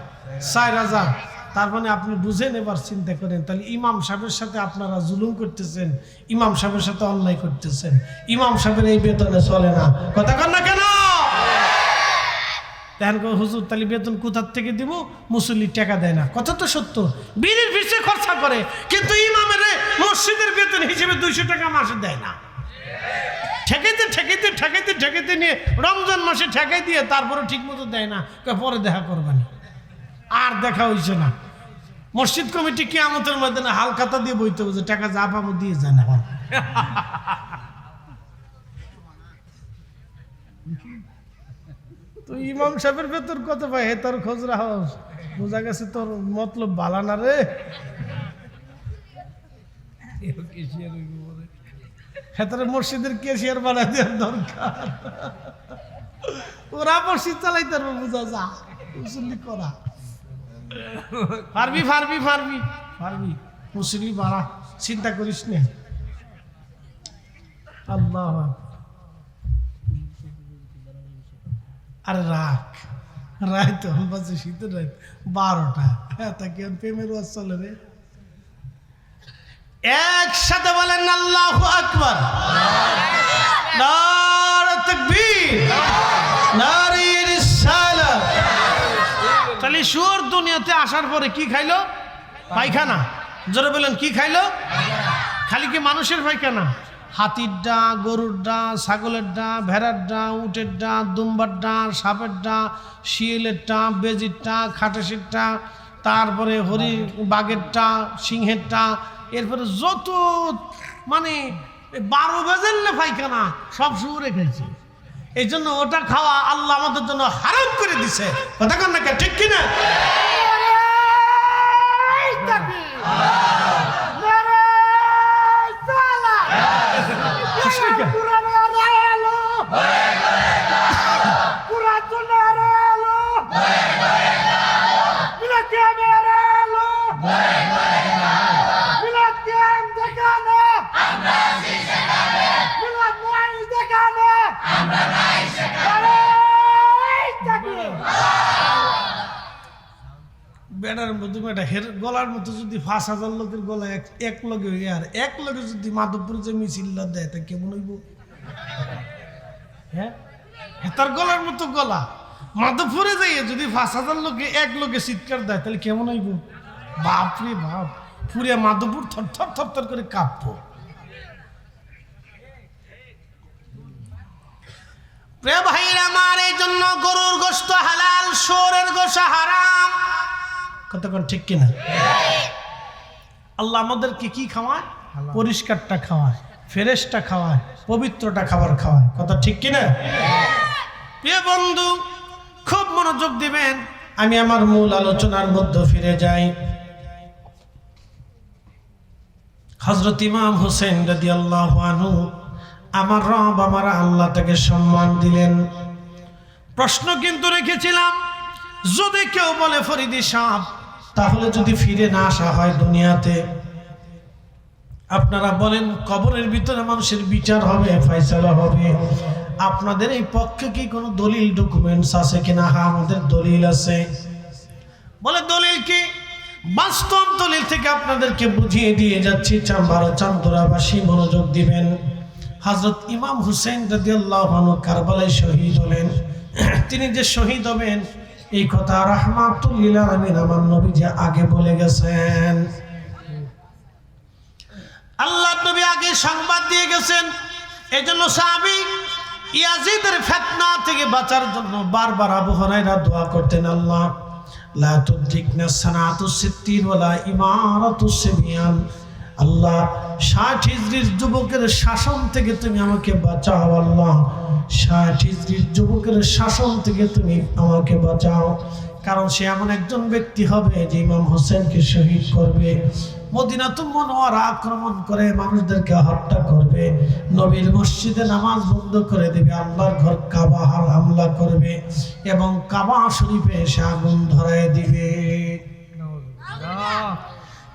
4000। তার মানে আপনি বুঝেন, এবার চিন্তা করেন, তাহলে ইমাম সাহেবের সাথে আপনারা জুলুম করতেছেন, ইমাম সাহেবের সাথে অন্যায় করতেছেন। ইমাম সাহেবের এই বেতনে চলে না। কথা কন না কেন? হুজুর, তাহলে বেতন কোথার থেকে দিব? মুসল্লি টাকা দেয় না। কথা তো সত্য, বিড়ির পিছে খরচা করে, কিন্তু ইমামের মসজিদের বেতন হিসেবে 200 টাকা মাসে দেয় না। ঠেকাইতে ঠেকাইতে ঠেকাইতে ঠেকাইতে নিয়ে রমজান মাসে ঠেকাই দিয়ে তারপরে ঠিক মতো দেয় না, পরে দেখা করবানি। আর দেখা হয়েছে না। মসজিদ কমিটি কিয়ামতের ময়দানে হালখাতা দিয়ে বইতে হবে যে টাকা যা পাবো দিয়ে যায় না। তো ইমাম সাহেবের বেতন কত পায়, হে তার খোঁজ রাখো। বোঝা গেছে তোর মতলব বালা না রে। হেতারে মসজিদের কেশিয়ার বানাই দেওয়ার দরকার। ওরা মসজিদ চালাইতে পারবে, বোঝা যা মুসল্লি করা। পারবি পারবি পারবি পারবি, মুসল্লি বাড়া, চিন্তা করিস না। আল্লাহ আরে রাখ, রাত বাজে শীতের রাত 12টা। হ্যাঁ তা কি প্রেমের ওয়াজ চলে রে? একসাথে বলেন আল্লাহু আকবার, নারে তাকবীর, নারে রিসালাত। তাহলে সুর দুনিয়াতে আসার পরে কি খাইলো? পায়খানা। জোরে বলেন কি খাইলো? খালি কি মানুষের পায়খানা? হাতির ডা, গরুর ডা, ছাগলের ডা, ভেড়ার ডা, উটের ডা, দুম্বার ডা, সাপের ডা, শিয়ালের ডা, বেজির ডা, খাটাসের ডা, তারপরে হরি বাঘের ডা, সিংহের ডা, এরপরে যত মানে 12 বেজেলে পায়খানা সব শুয়ে খাইছে। এই জন্য ওটা খাওয়া আল্লাহ আমাদের জন্য হারাম করে দিছে। কথা কন না, ঠিক কিনা? বেড়ার মধ্যে গলার মতো যদি 5,000 লোকের গলা এক লগে হইয়া আর এক লগে যদি মাধবপুর যে মিছিল দেয় তা কেমন হইব? হ্যাঁ, তার গলার মতো গলা মাধবপুরে যাইয়ে যদি 5,000 লোকে এক লোকে চিৎকার দেয় তাহলে কেমন হইব? বাপরে বাপ, পুরে মাধবপুর থর থর থর থর করে কাঁপবো। প্রিয় ভাইরা আমার, এই জন্য গরুর গোশত হালাল, শুয়োরের গোশত হারাম। কতক্ষণ ঠিক কিনা? আল্লাহ আমাদেরকে কি খাওয়ায়? পরিষ্কারটা খাওয়ায়, ফ্রেশটা খাওয়ায়, পবিত্রটা খাবার খাওয়ায়। কথা ঠিক কিনা? প্রিয় বন্ধু, খুব মনোযোগ দিবেন। আমি আমার মূল আলোচনার মধ্যে ফিরে যাই। হযরত ইমাম হোসেন রাদিয়াল্লাহু আনহু, আমার রব আমার আল্লাহ তাকে সম্মান দিলেন। প্রশ্ন কিন্তু রেখেছিলাম, যদি কেউ বলে ফরিদি সাহেব তাহলে যদি ফিরে না আসা হয় দুনিয়াতে, আপনারা বলেন কবরের ভিতরে মানুষের বিচার হবে, ফয়সালা হবে, আপনাদের এই পক্ষে কি কোনো দলিল ডকুমেন্টস আছে কিনা? হ্যাঁ, আমাদের দলিল আছে। বলে দলিল কি? বাস্তব দলিল থেকে আপনাদেরকে বুঝিয়ে দিয়ে যাচ্ছি। চাম্বারা চান্দুরাবাসী মনোযোগ দিবেন। হযরত ইমাম হুসেন রাদিয়াল্লাহু আনহু কারবালায় শহীদ হলেন। তিনি যে শহীদ হবেন এই কথা রাহমাতুল লিল আলামিন আমার নবী যে আগে বলে গেছেন। আল্লাহ নবী আগে সংবাদ দিয়ে গেছেন। এজন্য সাহাবী ইয়াজিদের ফিতনা থেকে বাঁচার জন্য বারবার আবু হুরায়রা দোয়া করতেন, আল্লাহ লা তুদ্রিকনা সানাতুস সিত্তির ওয়ালা ইমারাতুস সিবিয়ান। আল্লাহ 60 হিজরির যুবকের শাসন থেকে তুমি আমাকে বাঁচাও। আল্লাহ 60 হিজরির যুবকের শাসন থেকে তুমি আমাকে বাঁচাও। কারণ সে এমন একজন ব্যক্তি হবে যে ইমাম হোসেনকে শহীদ করবে, মদিনাতুল মুনাওয়ারা আক্রমণ করে মানুষদেরকে হত্যা করবে, নবীর মসজিদে নামাজ বন্ধ করে দেবে, আল্লাহর ঘর কাবা হামলা করবে এবং কাবা শরীফে এসে আগুন ধরায় দিবে।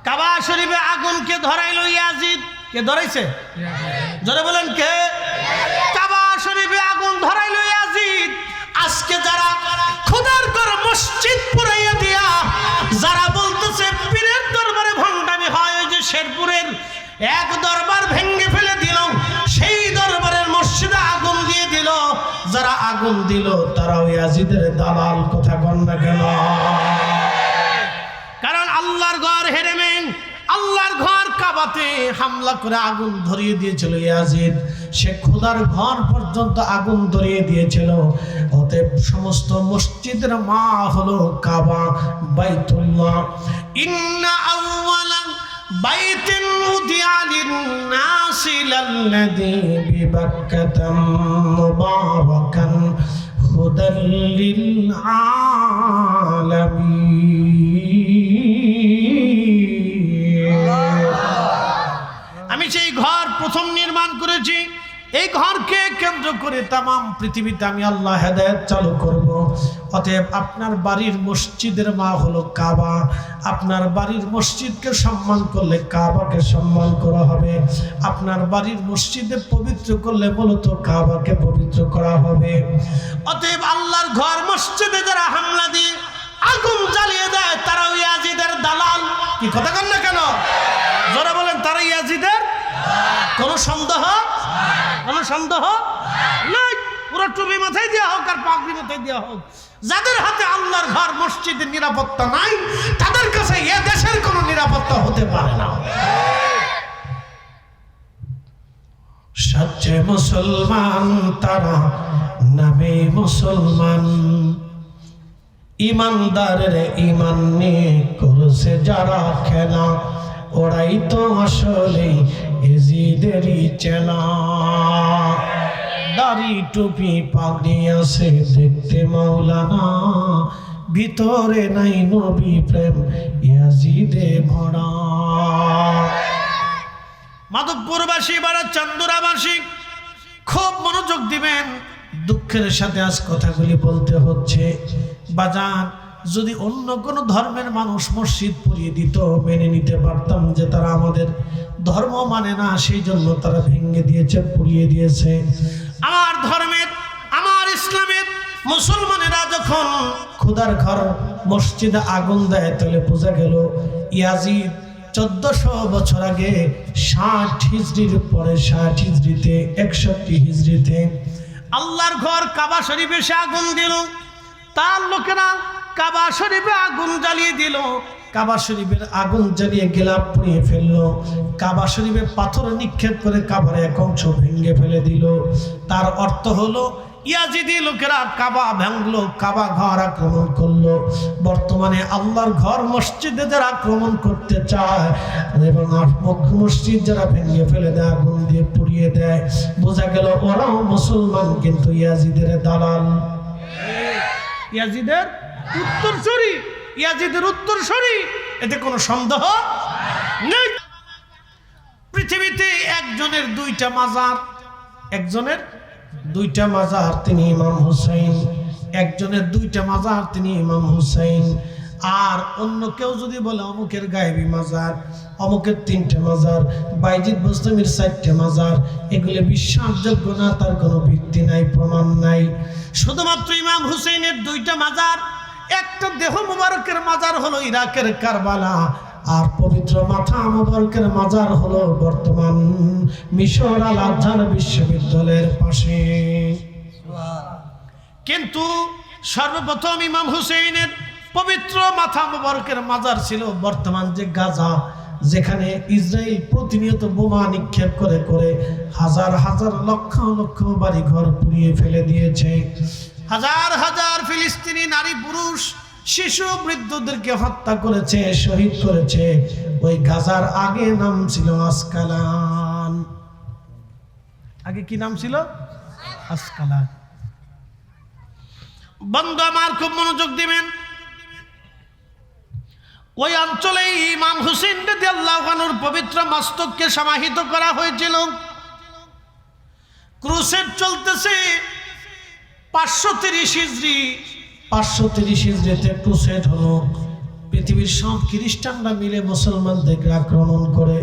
কাবা শরীফে আগুনকে ধরাইলো ইয়াজিদ। কে ধরাইছে? জোরে বলেন কে? কাবা শরীফে আগুন ধরাইলো ইয়াজিদ। আজকে যারা খোদার ঘর মসজিদ পুরাইয়া দিয়া যারা বলতেছে পীরের দরবারে ভণ্ডামি হয়, ওই যে শেরপুরের এক দরবার ভেঙে ফেলে দিল, সেই দরবারের মসজিদে আগুন দিয়ে দিল। যারা আগুন দিল তারাও ইয়াজিদের দালাল। কথা কন না কেন? কারণ আল্লাহর ঘর হেরেমেন, আল্লাহর ঘর কাবাতে হামলা করে আগুন ধরিয়ে দিয়েছিল ইয়াজিদ। সে খোদার ঘর পর্যন্ত আগুন ধরিয়ে দিয়েছিল। অতএব সমস্ত মসজিদের মা হলো কাবা, বাইতুল্লাহ। ইন্না আউওয়ালা বাইতিন উদিয়া লিন-নাসি লাল্লাযী বিবাক্কাতা মুবারাকান হুদাল লিল আলামিন। এই ঘরকে কেন্দ্র করে তামাম পৃথিবীতে আমি আল্লাহ হেদায়েত চালু করব। অতএব আপনার বাড়ির মসজিদের মা হলো কাবা। আপনার বাড়ির মসজিদকে সম্মান করলে কাবাকে সম্মান করা হবে। আপনার বাড়ির মসজিদে পবিত্র করলে মূলত কাবাকে পবিত্র করা হবে। অতএব আল্লাহর ঘর মসজিদে যারা হামলা দিয়ে আগুন জ্বালিয়ে দেয় তারা ইয়াজিদের দালাল। কি কথা বলেন না কেন? যারা বলেন তারা ইয়াজিদের, কোনো সন্দেহ নাই। পুরো টুপি মাথায় দেওয়া হোক আর পাগড়ি মাথায় দেওয়া হোক, যাদের হাতে আল্লাহর ঘর মসজিদের নিরাপত্তা নাই তাদের কাছে এ দেশের কোনো নিরাপত্তা হতে পারে না। সচ্চে মুসলমান তারা নামে মুসলমান, ইমানদারের ইমান নিয়ে করছে যারা খেলা, ওরাই তো আসলে এজিদেরই চেলা। দাড়ি টুপি পাগড়ি আছে দেখতে মাওলানা, ভিতরে নাই নবী প্রেম ইয়াজিদে ভরা। মাধবপুরবাসী বা চান্দুরাবাসী খুব মনোযোগ দিবেন। দুঃখের সাথে আজ কথাগুলি বলতে হচ্ছে। বাজান, যদি অন্য কোনো ধর্মের মানুষ মসজিদ পুড়িয়ে দিত মেনে নিতে পারতাম যে তারা আমাদের ধর্ম মানে না, সেই জন্য তারা ভেঙে দিয়েছে, পুড়িয়ে দিয়েছে। আমার ধর্মের, আমার ইসলামের মুসলমানেরা যখন খোদার ঘর মসজিদে আগুন দেয় তাহলে বোঝা গেল ইয়াজিদ 1400 বছর আগে 60 হিজরির পরে 60 হিজরিতে 61 হিজরিতে আল্লাহর ঘর কাবা শরীফে সে আগুন দিল। তার লোকেরা কাবা শরীফে আগুন জ্বালিয়ে দিল। কাবা শরীফের আগুন জ্বালিয়ে গিলাপ পুড়িয়ে ফেললো। কাবা শরীফে পাথর নিক্ষেপ করে কাবার এক অংশ ভেঙে ফেলে দিল। তার অর্থ হলো ইয়াজিদি লোকেরা কাবা ভাঙলো, কাবা ঘর আক্রমণ করলো। বর্তমানে আল্লাহর ঘর মসজিদে যারা আক্রমণ করতে চায় এবং মসজিদ যারা ভেঙে ফেলে দেয়, আগুন দিয়ে পুড়িয়ে দেয়, বোঝা গেল ওরাও মুসলমান কিন্তু ইয়াজিদের দালাল, ইয়াজিদের উত্তরসূরি, ইয়াজিদের উত্তরসূরি। এতে কোনো সন্দেহ নেই। পৃথিবীতে একজনের দুইটা মাজার, একজনের দুইটা মাজার, তিনি ইমাম হুসাইন। একজনের দুইটা মাজার, তিনি ইমাম হুসাইন। আর অন্য কেউ যদি বলে অমুকের গায়েবী মাজার, অমুকের 3টে মাজার, বাইজিদ বুস্তামির 4টে মাজার, এগুলো বিশ্বাসযোগ্য না, তার কোনো ভিত্তি নাই, প্রমাণ নাই। শুধুমাত্র ইমাম হুসাইনের 2টা মাজার, একটা দেহ মুবারকের মাজার হলো ইরাকের কারবালা, আর পবিত্র মাথা মুবারকের মাজার হলো বর্তমান মিশর আল আজহার বিশ্ববিদ্যালয়ের পাশে। কিন্তু সর্বপ্রথম ইমাম হুসাইনের পবিত্র মাথা মুবারকের মাজার ছিল বর্তমান যে গাজা, যেখানে ইসরায়েল প্রতিনিয়ত বোমা নিক্ষেপ করে করে হাজার হাজার লক্ষ লক্ষ বাড়ি ঘর পুড়িয়ে ফেলে দিয়েছে। হাজার হাজার ফিলিস্তিনি নারী পুরুষ শিশু বৃদ্ধদেরকে হত্যা করেছে, শহীদ করেছে। ওই গাজার আগে নাম ছিল আসকালান। আগে কি নাম ছিল? আসকালান। বন্ধু আমার, খুব মনোযোগ দিবেন। ওই অঞ্চলে ইমাম হুসেইন রাদিয়াল্লাহু আনহুর পবিত্র মস্তককে সমাহিত করা হয়েছিল। ক্রুসেড চলতেছে 530 হিজরি। 530 হিজরিতে ক্রুসেড হলো। পৃথিবীর সব খ্রিস্টানরা মিলে মুসলমানদেরকে আক্রমণ করে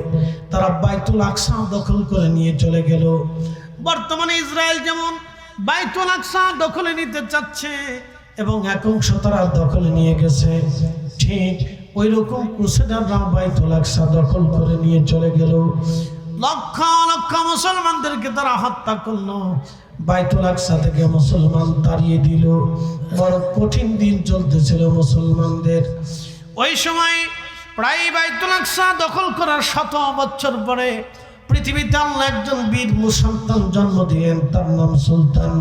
তারা বাইতুল আকসা দখল করে নিয়ে চলে গেল। বর্তমানে ইসরায়েল যেমন বাইতুল আকসা দখলে নিতে চাচ্ছে এবং এক অংশ তারা দখলে নিয়ে গেছে, ঠিক ওই রকম ক্রুসেডাররা বাইতুল আকসা দখল করে নিয়ে চলে গেল। লক্ষ লক্ষ মুসলমানদেরকে তারা হত্যা করলো। বাইতুল আকসা থেকে মুসলমান তাড়িয়ে দিল। বড় কঠিন দিন চলতেছিল মুসলমানদের। ওই সময় প্রায় বাইতুল আকসা দখল করার 100 বছর পরে পৃথিবীতে আল্লাহ একজন বীর মুসলমান জন্ম দিলেন। তার নাম সুলতান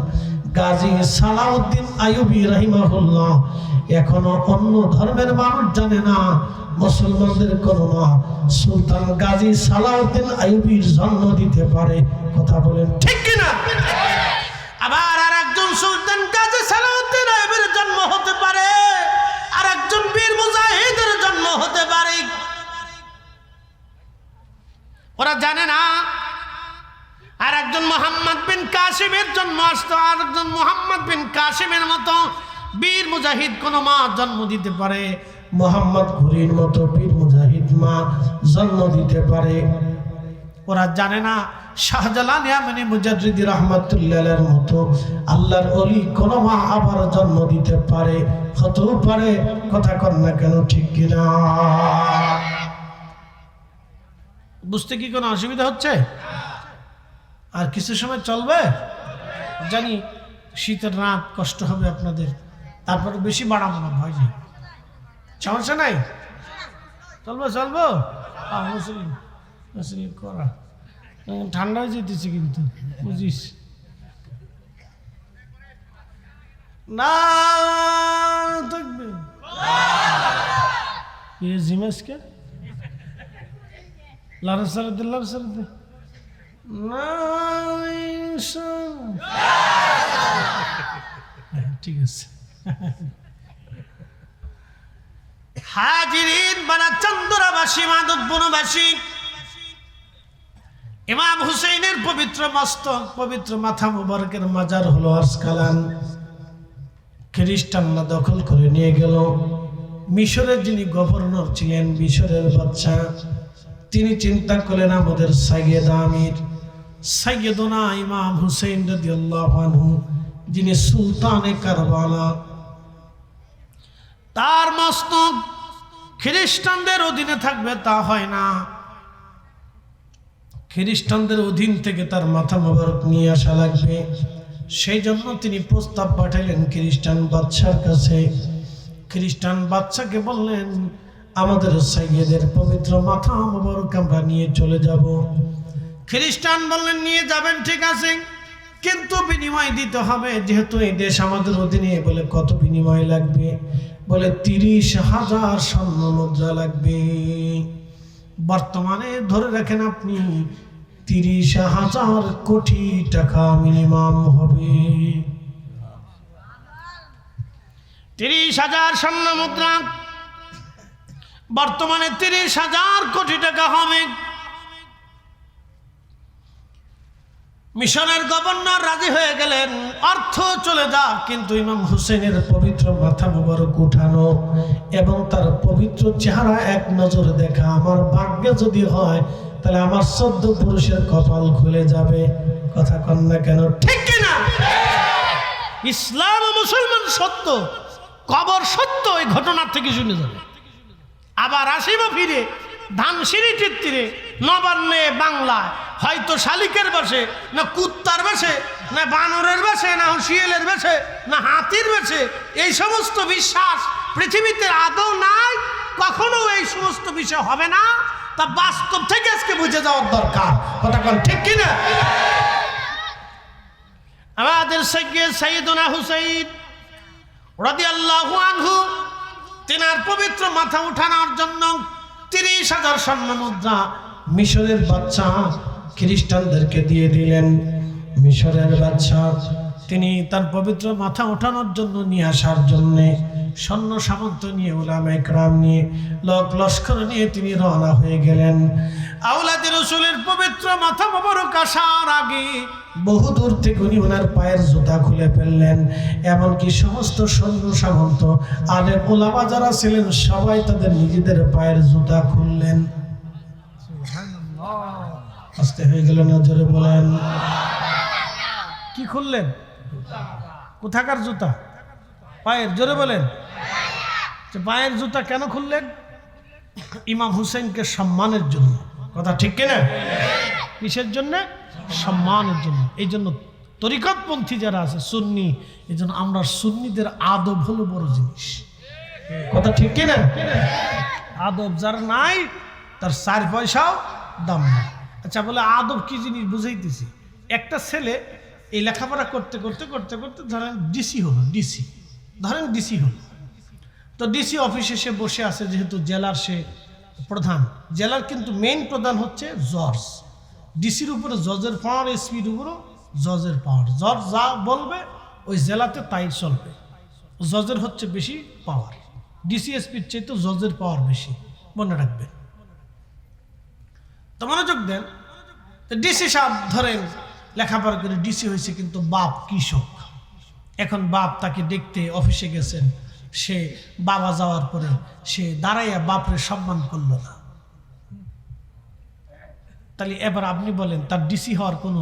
গাজী সালাউদ্দিন আইয়ুবী রাহিমাহুল্লাহ। এখনো অন্য ধর্মের মানুষ জানে না, মুসলমানদের কোনো না, সুলতান গাজী সালাউদ্দিন আইয়ুবীর জন্ম দিতে পারে। কথা বলেন ঠিক কিনা? আবার আর একজন সুলতান গাজী সালাউদ্দিন আইয়ুবীর জন্ম হতে পারে, আর একজন বীর মুজাহিদের জন্ম হতে পারে। ওরা জানে না আর একজন মোহাম্মদ বিন কাসিমের জন্ম আসতো, আর একজন মোহাম্মদ বিন কাসিমের মতো বীর মুজাহিদ কোন মা জন্ম দিতে পারে, মোহাম্মদ ঘুরির মতো বীর মুজাহিদ মা জন্ম দিতে পারে। ওরা জানে না শাহজালাল ইয়ামানি মুজাদ্দিদি রাহমাতুল্লাহির মতো আল্লাহর ওলি কোন মা আবার জন্ম দিতে পারে, হতেও পারে। কথা কর না কেন, ঠিক কিনা? বুঝতে কি কোনো অসুবিধা হচ্ছে? আর কিছু সময় চলবে, জানি শীতের রাত কষ্ট হবে আপনাদের, তারপরে বেশি বাড়াবো না, ভয় নেই, সমস্যা নাই। চলবো চলবো মুসলিম করা, ঠান্ডা হয়ে যেতেছে কিন্তু, বুঝিস না থাকবে জিমেসকে লারা সারাতে না, ঠিক আছে। হাজিরিন বানা চন্দ্রবাসী মাদববনবাসী, ইমাম হুসেইনের পবিত্র মস্তক, পবিত্র মাথা মুবারকের মাজার হলো আসকালান। খ্রিস্টানরা দখল করে নিয়ে গেল। মিশরের যিনি গভর্নর ছিলেন, মিশরের বাদশা, তিনি চিন্তা করলেন আমাদের সাইয়েদ আমির সাইয়েদনা ইমাম হুসেইন রাদিয়াল্লাহু আনহু, যিনি সুলতানে কারবালা, তার মস্তক খ্রিস্টানদের অধীনে থাকবে তা হয় না। খ্রিস্টানদের অধীন থেকে তার মাথা মোবারক নিয়ে আসা লাগবে। সেই জন্য তিনি প্রস্তাব পাঠালেন খ্রিস্টান বাদশার কাছে। খ্রিস্টান বাদশাকে বললেন, আমাদের সাইয়েদের পবিত্র মাথা মোবারক আমরা নিয়ে চলে যাব। খ্রিস্টান বললেন, নিয়ে যাবেন, ঠিক আছে, কিন্তু বিনিময় দিতে হবে, যেহেতু এই দেশ আমাদের অধীনে। বলে কত বিনিময় লাগবে? বলে 30,000 স্বর্ণ মুদ্রা লাগবে। বর্তমানে ধরে রাখেন আপনি 30,000 কোটি টাকা মিনিমাম হবে। 30,000 স্বর্ণ মুদ্রা বর্তমানে 30,000 কোটি টাকা হবে। মিশনের গভর্নর রাজি হয়ে গেলেন, অর্থ চলে যাক, কিন্তু ইমাম হুসেনের পবিত্র মাথা মুবারক উঠানো এবং তার পবিত্র চেহারা এক নজরে দেখা আমার ভাগ্যে যদি হয়, তাহলে আমার 14 পুরুষের কপাল খুলে যাবে। কথা কন না কেন, ঠিক কিনা? ইসলাম ও মুসলমান সত্য, কবর সত্য, এই ঘটনার থেকে শুনে যাবে। আবার আসিব ফিরে ধানসিঁড়ি তীরে নবান্নে বাংলায়, হয়তো শালিকের বেশে, না কুত্তার বেশে, না বানরের বেশে, না শিয়ালের বেশে, না হাতির বেশে। এই সমস্ত বিশ্বাস পৃথিবীতে আদৌ নাই, কখনো এই সমস্ত বিষয় হবে না। তা বাস্তব থেকে আজকে বুঝে যাওয়ার দরকার। কথা বল, ঠিক কিনা? আমাদের সাইয়েদনা হুসাইন রাদিয়াল্লাহু আনহু, তিনার পবিত্র মাথা উঠানোর জন্য 30,000 স্বর্ণ মুদ্রা মিশরের বাদশা খ্রিস্টানদেরকে দিয়ে দিলেন। মিশরের বাদশা তিনি তার পবিত্র মাথা ওঠানোর জন্য নিয়ে আসার জন্যে সৈন্য সামন্ত নিয়ে, উলামায়ে কেরাম নিয়ে, লোক লস্কর নিয়ে তিনি রওনা হয়ে গেলেন। আওলাদে রাসূলের পবিত্র মাথা মোবারক আসার আগে বহু দূর থেকে উনি ওনার পায়ের জুতা খুলে ফেললেন। এমনকি সমস্ত সৈন্য সামন্ত আলেম উলামা যারা ছিলেন সবাই তাদের নিজেদের পায়ের জুতা খুললেন। আস্তে হয়ে গেল না, জোরে বলেন। কি খুললেন? কোথাকার জুতা? পায়ের। জোরে বলেন। পায়ের জুতা কেন খুললেন? ইমাম হুসেনকে সম্মানের জন্য। কথা ঠিক কিনা? কিসের জন্য? সম্মানের জন্য। এই জন্য তরিকতপন্থী যারা আছে সুন্নি, এই জন্য আমরা সুন্নিদের আদব হলো বড় জিনিস। কথা ঠিক কিনা? আদব যার নাই তার 4 পয়সাও দাম নাই। আচ্ছা, বলে আদব কি জিনিস বুঝাইতেছি। একটা ছেলে এই লেখাপড়া করতে করতে করতে করতে ধরেন ডিসি হলো, ডিসি ধরেন ডিসি হলো, তো ডিসি অফিসে সে বসে আছে, যেহেতু জেলার সে প্রধান। জেলার কিন্তু মেইন প্রধান হচ্ছে জজ। ডিসির উপরে জজের পাওয়ার, এসপির উপরও জজের পাওয়ার। জজ যা বলবে ওই জেলাতে তাই চলবে। জজের হচ্ছে বেশি পাওয়ার, ডিসি এসপির চেয়ে তো জজের পাওয়ার বেশি, মনে রাখবেন। তো মনোযোগ দেন। ডিসি সাহেব ধরেন লেখাপড়া করে ডিসি হয়েছে, কিন্তু বাপ কৃষক। এখন বাপ তাকে দেখতে অফিসে গেছেন, সে বাবা যাওয়ার পরে সে দাঁড়াইয়া বাপরে সম্মান করলো না। তাহলে এবার আপনি বলেন তার ডিসি হওয়ার কোনো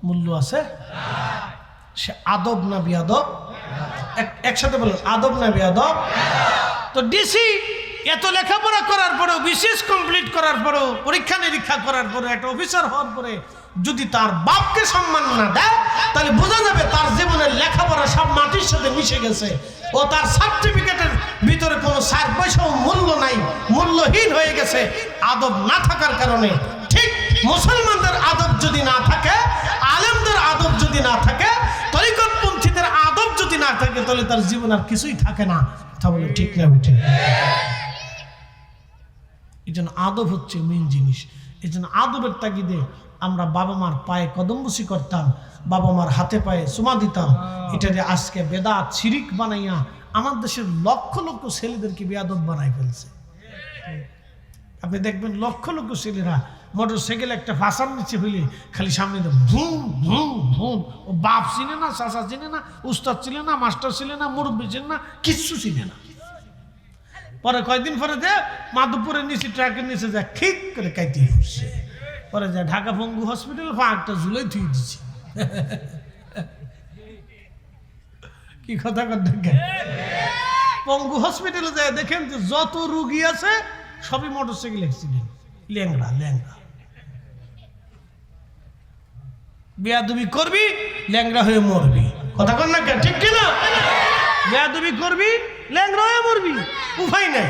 মূল্য আছে? সে আদব না বিয়াদব? একসাথে বলেন, আদব না বিয়াদব? তো ডিসি এত লেখাপড়া করার পরেও, বিশেষ কমপ্লিট করার পরেও, পরীক্ষা নিরীক্ষা করার পরে, একটা অফিসার হওয়ার পরে যদি তার বাপকে সম্মান না দেয়, তাহলে বোঝা যাবে তার জীবনের লেখাপড়া সব মাটির সাথে মিশে গেছে। ও তার সার্টিফিকেটের ভিতরে কোনো 4 পয়সাও মূল্য নাই, মূল্যহীন হয়ে গেছে আদব না থাকার কারণে। ঠিক মুসলমানদের আদব যদি না থাকে, আলেমদের আদব যদি না থাকে, তরিকতপন্থীদের আদব যদি না থাকে, তাহলে তার জীবন আর কিছুই থাকে না। কথা বলে ঠিক না ঠিক? এই জন্য আদব হচ্ছে মেন জিনিস। এই জন্য আদবের তাগিদে আমরা বাবা মার পায়ে কদমবুসি করতাম, বাবা মার হাতে পায়ে চুমা দিতাম। এটারে আজকে বেদাত শিরিক বানাইয়া আমার দেশের লক্ষ লক্ষ ছেলেদেরকে বেয়াদব বানাই ফেলছে। আপনি দেখবেন লক্ষ লক্ষ ছেলেরা মোটর সাইকেল একটা ফাঁসার নিচে হইলে খালি সামনে ভুম ভুম ভুম। ও বাপ চিনে না, চাচা চিনে না, উস্তাদ চিনে না, মাস্টার ছিলেন না, মুরব্বী চিনে না, কিচ্ছু চিনে না। পরে কয়েকদিন পরে যে মাধবপুরের নিচে ট্রাকের নিচে যায় ঠিক করে কাইতে ফুটছে। পরে যায় ঢাকা পঙ্গু হসপিটাল, একটা ঝুলাই থুই দিচ্ছে। কি কথা দেখেন, পঙ্গু হসপিটালে যায় দেখেন যে যত রুগী আছে সবই মোটরসাইকেল অ্যাক্সিডেন্ট, ল্যাংড়া ল্যাংড়া। বেয়াদবি করবি, ল্যাংড়া হয়ে মরবি। কথা কন না কেন, ঠিক কিনা? বেয়াদবি করবি, ল্যাংড়া হয়ে মরবি, উপায় নাই।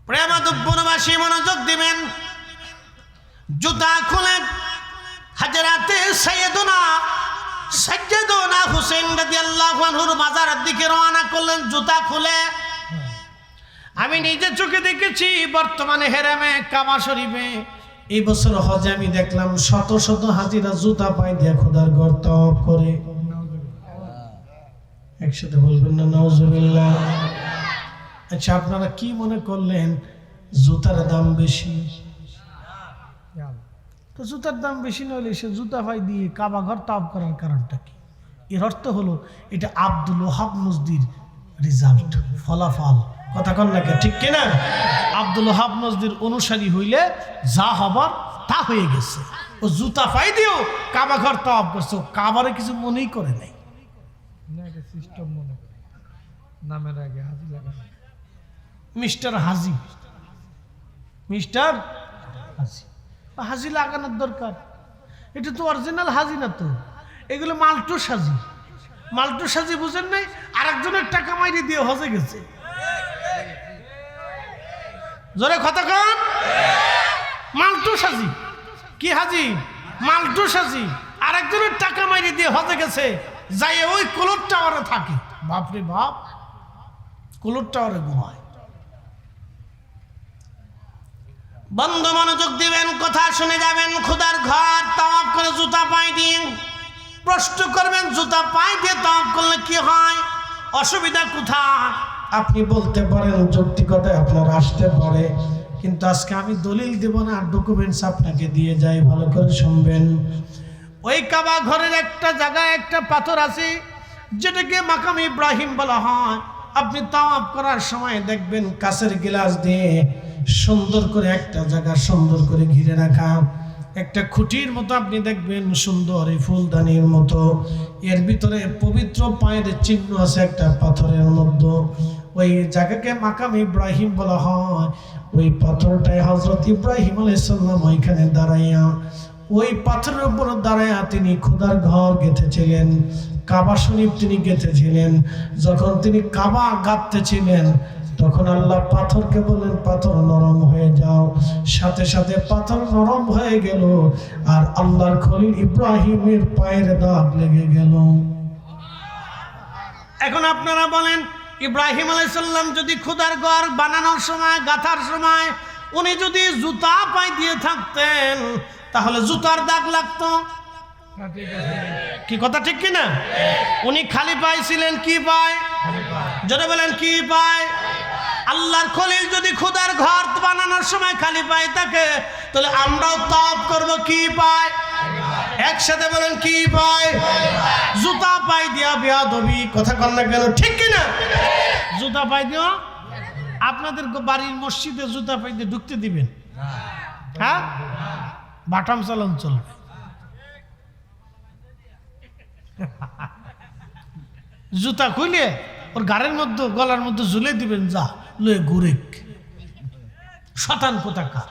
প্রেমাদুব্বনবাসী মনোযোগ দিবেন। জুতা খুলেন হাজরাতে সাইয়্যিদুনা হুসেন রাদিয়াল্লাহু আনহুর মাজারের দিকে রওনা করলেন জুতা খুলে। আমি নিজে চোখে দেখেছি বর্তমানে হেরেমে কাবা শরীফে এই বছর হজে আমি দেখলাম শত শত হাজিরা জুতা পায়ে দিয়ে খোদার ঘর তাওয়াফ করে। একসাথে বলবেন না নাউজুবিল্লাহ? আচ্ছা, আপনারা কি মনে করলেন জুতার দাম বেশি? তো জুতার দাম বেশি নইলে সে জুতা পাই দিয়ে কাবা ঘর তাওয়াফ করার কারণটা কি? এর অর্থ হলো এটা আব্দুল ওহাব নজদির রেজাল্ট, ফলাফল। কথা কন নাকি, ঠিক কিনা? আব্দুল ওহাব নজদির অনুসারী হইলে যা হবার তা হয়ে গেছে। ও জুতা পাই দিয়েও কাবা ঘর তাওয়াফ করছে, কাবারে কিছু মনেই করে নাই। সিস্টেম মনে করে নামের আগে হাজি লাগানো, মিস্টার হাজি, মিস্টার হাজি। হাজি লাগানোর দরকার, এটা তো অরিজিনাল হাজি না তো, এগুলো মাল্টো সাজি। মাল্টো সাজি বুঝেন নাই? আরেকজনের টাকা মাইরে দিয়ে হজে গেছে। জোরে কথা কন। মাল্টো সাজি কি হাজি? মাল্টো সাজি আরেকজনের টাকা মাইরে দিয়ে হজে গেছে, যাই ওই কোলর টাওয়ারে থাকে। বাপরে বাপ, কোলর টাওয়ারে ঘুমায়। বন্ধু মনোযোগ দিবেন, কথা শুনে যাবেন। খোদার ঘর তাওয়াফ করে জুতা পায়ে দিয়ে প্রশ্ন করবেন জুতা পায়ে দিয়ে তাওয়াফ করলে কি হয়, অসুবিধা কোথায়? আপনি বলতে পারেন যৌক্তিকতায় আপনার আসতে পারে, কিন্তু আজকে আমি দলিল দেব না, ডকুমেন্টস আপনাকে দিয়ে যাই, ভালো করে শুনবেন। ওই কাবা ঘরের একটা জায়গায় একটা পাথর আছে যেটাকে মাকাম ইব্রাহিম বলা হয়। আপনি তাওয়াফ করার সময় দেখবেন কাঁচের গ্লাস দিয়ে সুন্দর করে একটা জায়গা সুন্দর করে ঘিরে রাখা, একটা খুঁটির মতো আপনি দেখবেন সুন্দর এই ফুলদানির মতো, এর ভিতরে পবিত্র পায়ের চিহ্ন আছে একটা পাথরের মধ্যে। ওই জায়গাকে মাকাম ইব্রাহিম বলা হয়। ওই পাথরটাই হযরত ইব্রাহিম আলাইহিস সালাম ওইখানে দাঁড়াইয়া, ওই পাথরের উপর দাঁড়াইয়া তিনি খোদার ঘর গেঁথেছিলেন, কাবা শরীফ তিনি গেঁথেছিলেন। যখন তিনি কাবা গাঁথতেছিলেন তখন আল্লাহ পাথরকে বললেন পাথর নরম হয়ে যাও, সাথে সাথে পাথর নরম হয়ে গেল, আর আল্লাহর খলিল ইব্রাহিমের পায়ের দাগ লেগে গেল। এখন আপনারা বলেন, ইব্রাহিম আলাইহিস সালাম যদি খোদার ঘর বানানোর সময়, গাঁথার সময় উনি যদি জুতা পায়ে দিয়ে থাকতেন তাহলে জুতার দাগ লাগতো? কি কথা ঠিক কিনা? উনি খালি পায়ে ছিলেন, কি পায়? জোরে বলেন, কি পায়? আল্লাহর খলিল যদি খোদার ঘর বানানোর সময় খালি পায়ে থাকে, তাহলে আমরাও তওয়াব করব, কি পায়? একসাথে বলেন কি পায়? জুতা পাই দিয়া বেয়াদবি, কথা কন না কেন, ঠিক কিনা? জুতা পাই দিও, আপনাদের বাড়ির মসজিদে জুতা পাই দিয়ে ঢুকতে দিবেন? হ্যাঁ, বাটাম চালান চলবে। জুতা খুলে ওর গাড়ির মধ্যে গলার মধ্যে ঝুলে দিবেন, যা লয়ে ঘুরে শতান কোথাকার।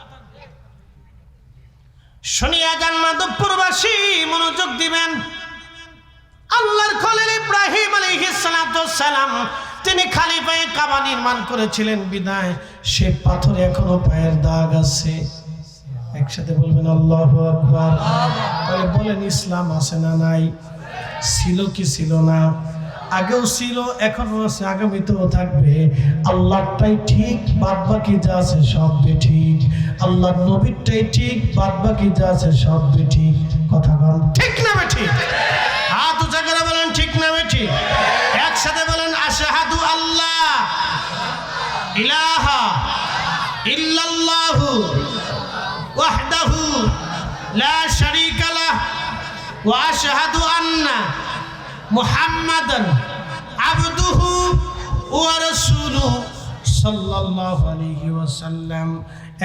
শুনিয়া যান মাধবপুরবাসী, মনোযোগ দিবেন। আল্লাহর খলিল ইব্রাহিম আলাইহিস সালাতু ওয়াস সালাম তিনি খালি পায়ে কাবা নির্মাণ করেছিলেন বিদায় সে পাথরে এখনো পায়ের দাগ আছে। একসাথে বলবেন আল্লাহু আকবার। তাহলে বলেন ইসলাম আছে না নাই? ছিল কি ছিল না? আগেও ছিল, এখনো আছে, আগামীতেও থাকবে। আল্লাহটাই ঠিক, বাদ বাকি যা আছে সব বেঠিক। আল্লাহর নবীরটাই ঠিক, বাদ বাকি যা আছে সব বেঠিক। কথা বলেন ঠিক না বেঠিক? হাত উঁচা করে বলেন ঠিক না বেঠিক? একসাথে বলেন আশহাদু আল্লাহ ইলাহা ইল্লাল্লাহু ওয়াহদাহু লা শারীকা লাহু ওয়া আশহাদু আন্না মুহাম্মাদান আবদুহু ওয়া রাসূলুহু সাল্লাল্লাহু আলাইহি ওয়াসাল্লাম।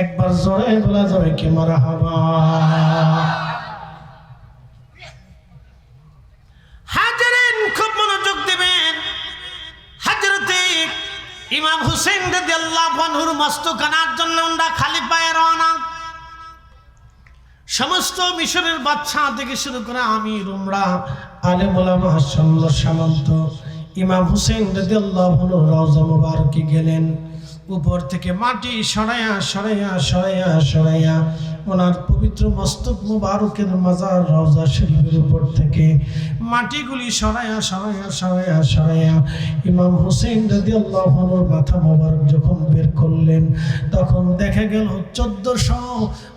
একবার জোরে বলা যাবে কি মারহাবা? হাজারিন খুব মনোযোগ দিবেন। হযরতে ইমাম হুসাইন রাদিয়াল্লাহু আনহুর মস্তকানার জন্য আমরা খালি পায়ে রওনা। সমস্ত মিশরের বাদশা থেকে শুরু করে আমির উমরা আলেম ওলামা সৈন্য সামন্ত ইমাম হুসেন রাদিয়াল্লাহু আনহু রওজা মুবারকে গেলেন। উপর থেকে মাটি সরাইয়া সরাইয়া সরাইয়া সরাইয়া ওনার পবিত্র মস্তক মুবারকের মাজার রওজা শরীফের উপর থেকে মাটিগুলি সরাইয়া সরাইয়া সরাইয়া সরাইয়া ইমাম হুসেন রাদিয়াল্লাহু আনহুর মাথা মুবারক যখন বের করলেন, তখন দেখা গেল 1400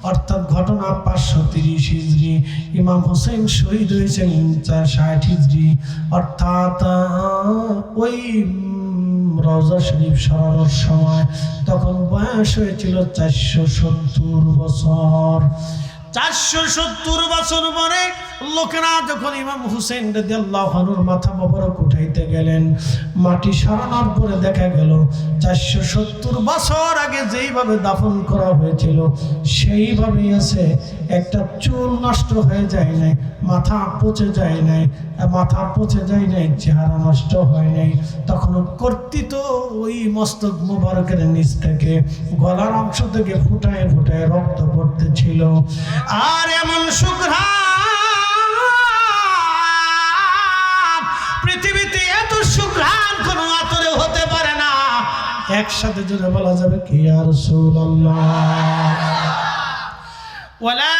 অর্থাৎ ঘটনা 530 হিজরি। ইমাম হুসেন শহীদ হয়েছেন 460 হিজরি, অর্থাৎ ওই রওজা শরীফ সরানোর সময় তখন বয়স হয়েছিল 470 বছর। 470 বছর পরে লোকেরা যখন ইমাম হুসেন রাদিয়াল্লাহু আনহুর মাথা মোবারক উঠাইতে গেলেন, মাটি সরানোর পরে দেখা গেল 470 বছর আগে যেইভাবে দাফন করা হয়েছিল সেইভাবেই আছে। একটা চুল নষ্ট হয়ে যায় নাই, মাথা পচে যায় নাই, মাথা পচে যায় নাই, চেহারা নষ্ট হয় নাই। তখন কর্তৃত ওই মস্তক মোবারকের নিচ থেকে গলার অংশ থেকে ফুটায় ফুটায় রক্ত পড়তেছিল। আর এমন সুঘ্রাণ, পৃথিবীতে এত সুঘ্রাণ কোন আতরে হতে পারে না। একসাথে জোরে বলা যাবে কি ইয়া রাসূলুল্লাহ? ওয়ালা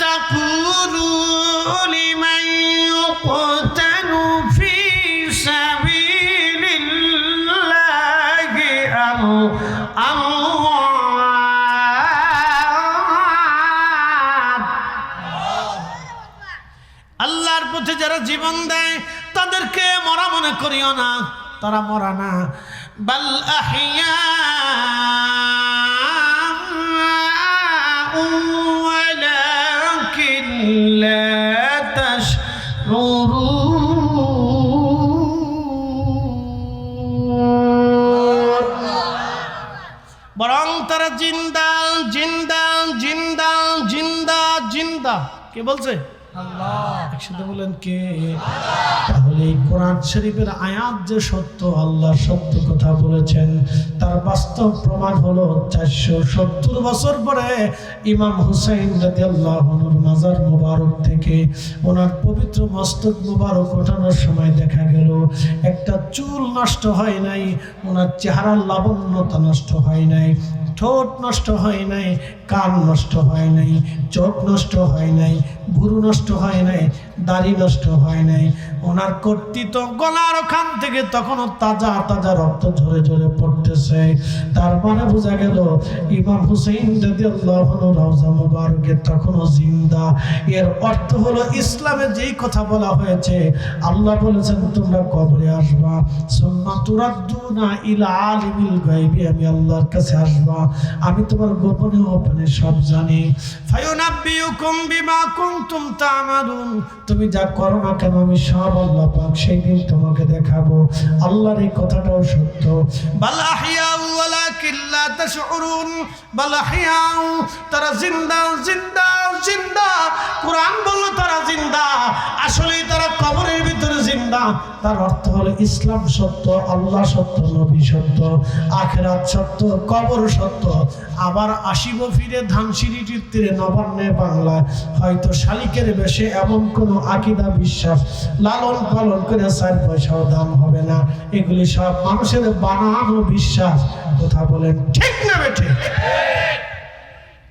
তাকুলু লিমান ইউকতালু ফি সাবিলিল্লাহি আল্লাহর পথে যারা জীবন দেয় তাদেরকে মরা মনে করিও না, তারা মরা না। বাল আহইয়া ওয়ালাকিন লা তাশউরুন, বরং তারা জিন্দা জিন্দা জিন্দা জিন্দা জিন্দা। কে বলছে? আল্লাহ। একসাথে বলেন কে? তাহলে এই কোরআন শরীফের আয়াত যে সত্য, আল্লাহ সত্য কথা বলেছেন, তার বাস্তব প্রমাণ হলো 470 বছর পরে ইমাম হুসাইন রাদিয়াল্লাহু আনহুর মাজার মুবারক থেকে ওনার পবিত্র মস্তক মুবারক ওঠানোর সময় দেখা গেল একটা চুল নষ্ট হয় নাই, ওনার চেহারার লাবণ্যতা নষ্ট হয় নাই, ঠোঁট নষ্ট হয় নাই, কান নষ্ট হয় নাই, চোখ নষ্ট হয় নাই, ভুরু নষ্ট হয় নাই, দাড়ি নষ্ট হয় নাই, ওনার কর্তৃত্ব গলার ওখান থেকে তখনও তাজা তাজা রক্ত ঝরে ঝরে পড়তেছে। তার মানে বোঝা গেল ইমাম হুসাইন রাদিয়াল্লাহু আনহু রওজা মুবারকে তখনও জিন্দা। এর অর্থ হলো ইসলামে যেই কথা বলা হয়েছে, আল্লাহ বলেছেন তোমরা কবরে আসবা, সুম্মা তুরাদ্দুনা ইলা আলিমিল গায়বি, আমি আল্লাহর কাছে আসবা, আমি তোমার গোপনে গোপনে সব জানি। ফায়ুনাব্বিউকুম বিমা কুনতুম তা'মালুন, তুমি যা করো না কেন আমি সব আল্লাহ পাক সেই দিন তোমাকে দেখাবো। আল্লাহর এই কথাটাও সত্য। বাল আহইয়াউ ওয়ালাকিন লা তাশউরুন, বাল আহইয়াউ, তারা জিন্দা জিন্দা জিন্দা। কোরআন বলল তারা জিন্দা, আসলেই তারা কবরের ভিতরে জিন্দা। তার অর্থ হলো ইসলাম সত্য, আল্লাহ সত্য, নবী সত্য, আখিরাত সত্য, কবর সত্য। আবার আসিব ফিরে ধানসিঁড়িটির তীরে নবান্নে বাংলায়, হয়তো শালিকের বেশে এমন কোনো আকীদা বিশ্বাস লালন পালন করে 4 পয়সাও দাম হবে না। এগুলি সব মানুষের বানানো বিশ্বাস। কথা বলেন ঠিক না বেঠে?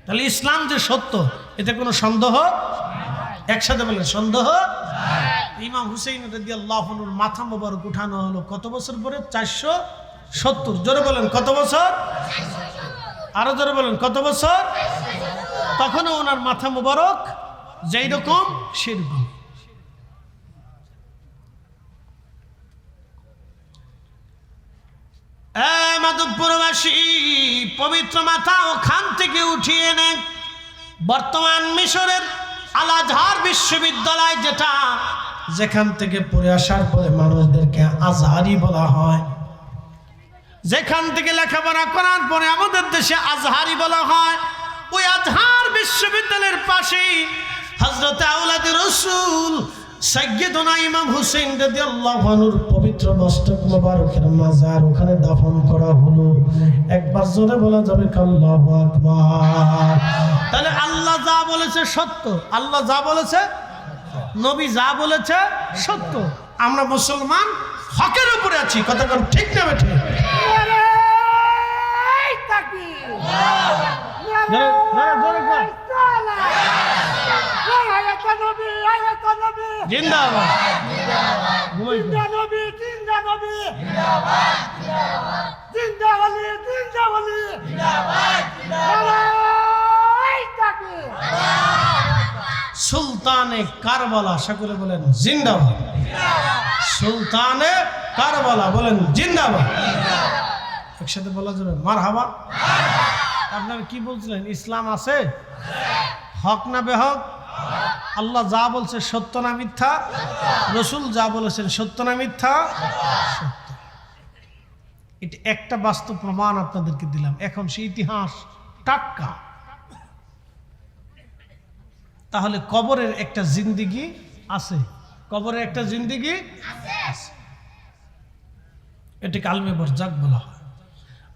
তাহলে ইসলাম যে সত্য এতে কোনো সন্দেহ? একসাথে বলেন সন্দেহ। ইমাম হুসাইন রাদিয়াল্লাহু আনহুর মাথা মোবারক উঠানো হলো কত বছর পরে? 470। জোরে বলেন কত বছর? আরো জোরে বলেন কত বছর? তখনও ওনার মাথা মোবারক যেই রকম সেরকম। মাধবপুরবাসী, পবিত্র মাথা ওখান থেকে উঠিয়ে নেন বর্তমান মিশরের আল আজহার বিশ্ববিদ্যালয়, যেটা যেখান থেকে পড়ে আসার পরে মানুষদেরকে আজহারি বলা হয়, যেখান থেকে লেখাপড়া করার পরে আমাদের দেশে আজহারি বলা হয়, ওই আজহার বিশ্ববিদ্যালয়ের পাশেই হযরত আওলাদে রাসূল সাইয়্যিদুনা ইমাম হুসাইন রাদিয়াল্লাহু আনহুর পবিত্র মস্তক মোবারকের মাজার ওখানে দাফন করা হলো। একবার জোরে বলা যাবে আল্লাহু আকবার। তাহলে আল্লাহ যা বলেছে সত্য, আল্লাহ যা বলেছে, নবী যা বলেছে সত্য। আমরা মুসলমান হকের উপরে আছি। কথা কোন ঠিক না বেঠে? জিন্দাবাদ নবী, জিন্দাবাদ সুলতানে কারবালা, সকলে বলেন জিন্দাবাদ। সুলতানে কারবালা বলেন জিন্দাবাদ। একসাথে বলা যাবে মারহাবা। আপনারা কি বলছিলেন? ইসলাম আছে, হক না বেহক? আল্লাহ যা বলছে সত্য না মিথ্যা? রসুল যা বলেছেন সত্য না মিথ্যা? সত্য। এটা একটা বাস্তব প্রমাণ আপনাদেরকে দিলাম। এখন সেই ইতিহাস টাটকা। তাহলে কবরের একটা জিন্দেগি আছে, কবরের একটা জিন্দেগি আছে। এটাকে আলমে বরজাক বলা হয়।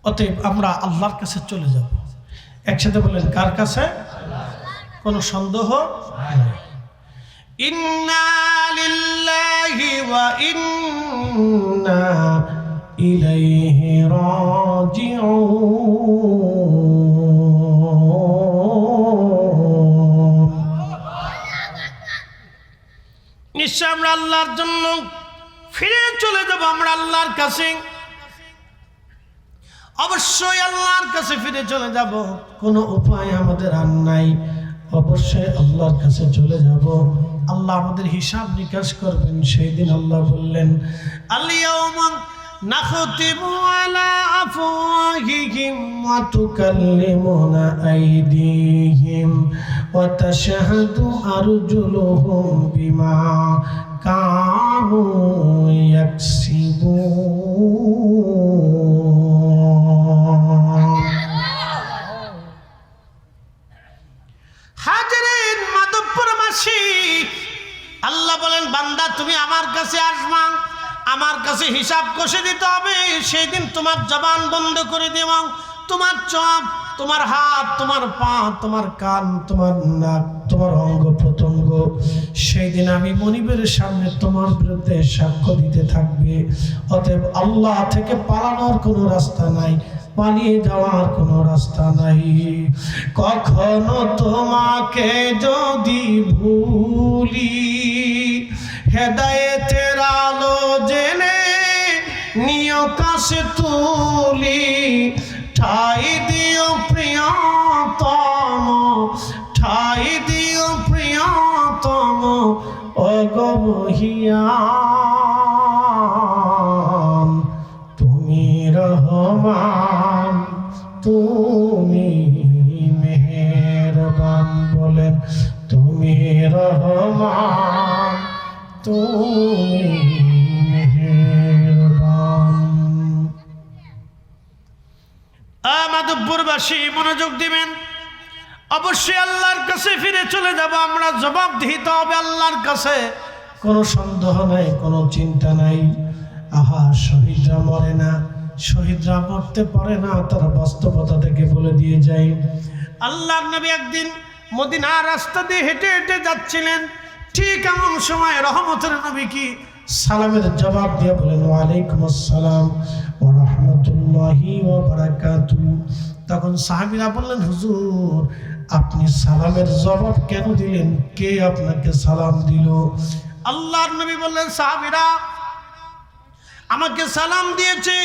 অতএব আমরা আল্লাহর কাছে চলে যাব। একসাথে বলেন কার কাছে? কোনো সন্দেহ নেই। ইন্না লিল্লাহি ওয়া ইন্না ইলাইহি রাজিউন। নিশ্চয় আমরা আল্লাহর জন্য ফিরে চলে যাব। আমরা আল্লাহর কাছে, অবশ্যই আল্লাহর কাছে ফিরে চলে যাব। কোনো উপায় আমাদের আর নাই, অবশ্যই আল্লাহর কাছে চলে যাব। আল্লাহ আমাদের হিসাব নিকাশ করবেন। সেই দিন আল্লাহ বললেন, আল-ইয়াওমা নাখতিমু আলা আফওয়াহিহিম ওয়া তুকাল্লিমুনা আইদিহিম ওয়া তাশহাদু আরজুলুহুম বিমা কানু ইয়াকসিবুন। হাজরিন মাধবপুরবাসী, আল্লাহ বলেন বান্দা তুমি আমার কাছে আসবা, আমার কাছে হিসাব কষে দিতে হবে। সেই দিন তোমার জবান বন্ধ করে দেব, তোমার চোখ, তোমার হাত, তোমার পা, তোমার কান, তোমার নাক, তোমার অঙ্গ প্রত্যঙ্গ সেই দিন আমি মনিবের সামনে তোমার বিরুদ্ধে সাক্ষ্য দিতে থাকবে। অতএব আল্লাহ থেকে পালানোর কোনো রাস্তা নাই, পালিয়ে যাওয়ার কোনো রাস্তা নাই। কখনো তোমাকে যদি ভুলি হেদায়েতের আলো জেনে নিয় কাছে তুলি, ঠাই দিও প্রিয়তম, ঠাই দিও প্রিয়তম অগবহিয়ান। তুমি রহমান, তুমি মেহেরবান, বলেন তুমি রহমান, তুমি মেহেরবান। মাধবপুরবাসী মনোযোগ দিবেন, অবশ্যই আল্লাহর কাছে ফিরে চলে যাব আমরা, জবাব দিতে হবে আল্লাহর কাছে, কোনো সন্দেহ নাই, কোনো চিন্তা নাই। আহা, শহীদরা মরে না, শহীদরা মরতে পারে না, তারা বাস্তবতা থেকে বলে দিয়ে যায়। আল্লাহর নবী একদিন মদিনার রাস্তা দিয়ে হেঁটে হেঁটে যাচ্ছিলেন, ঠিক এমন সময় রহমতের নবী কি সালামের জবাব দিয়ে বলেন ওয়ালাইকুম আসসালাম ওয়া রাহমাতুল্লাহি ওয়া বারাকাতুহু। তখন সাহাবীরা বললেন হুজুর, আপনি সালামের জবাব কেন দিলেন? কে আপনাকে সালাম দিল? আল্লাহর নবী বললেন, সাহাবীরা আমাকে সালাম দিয়েছে,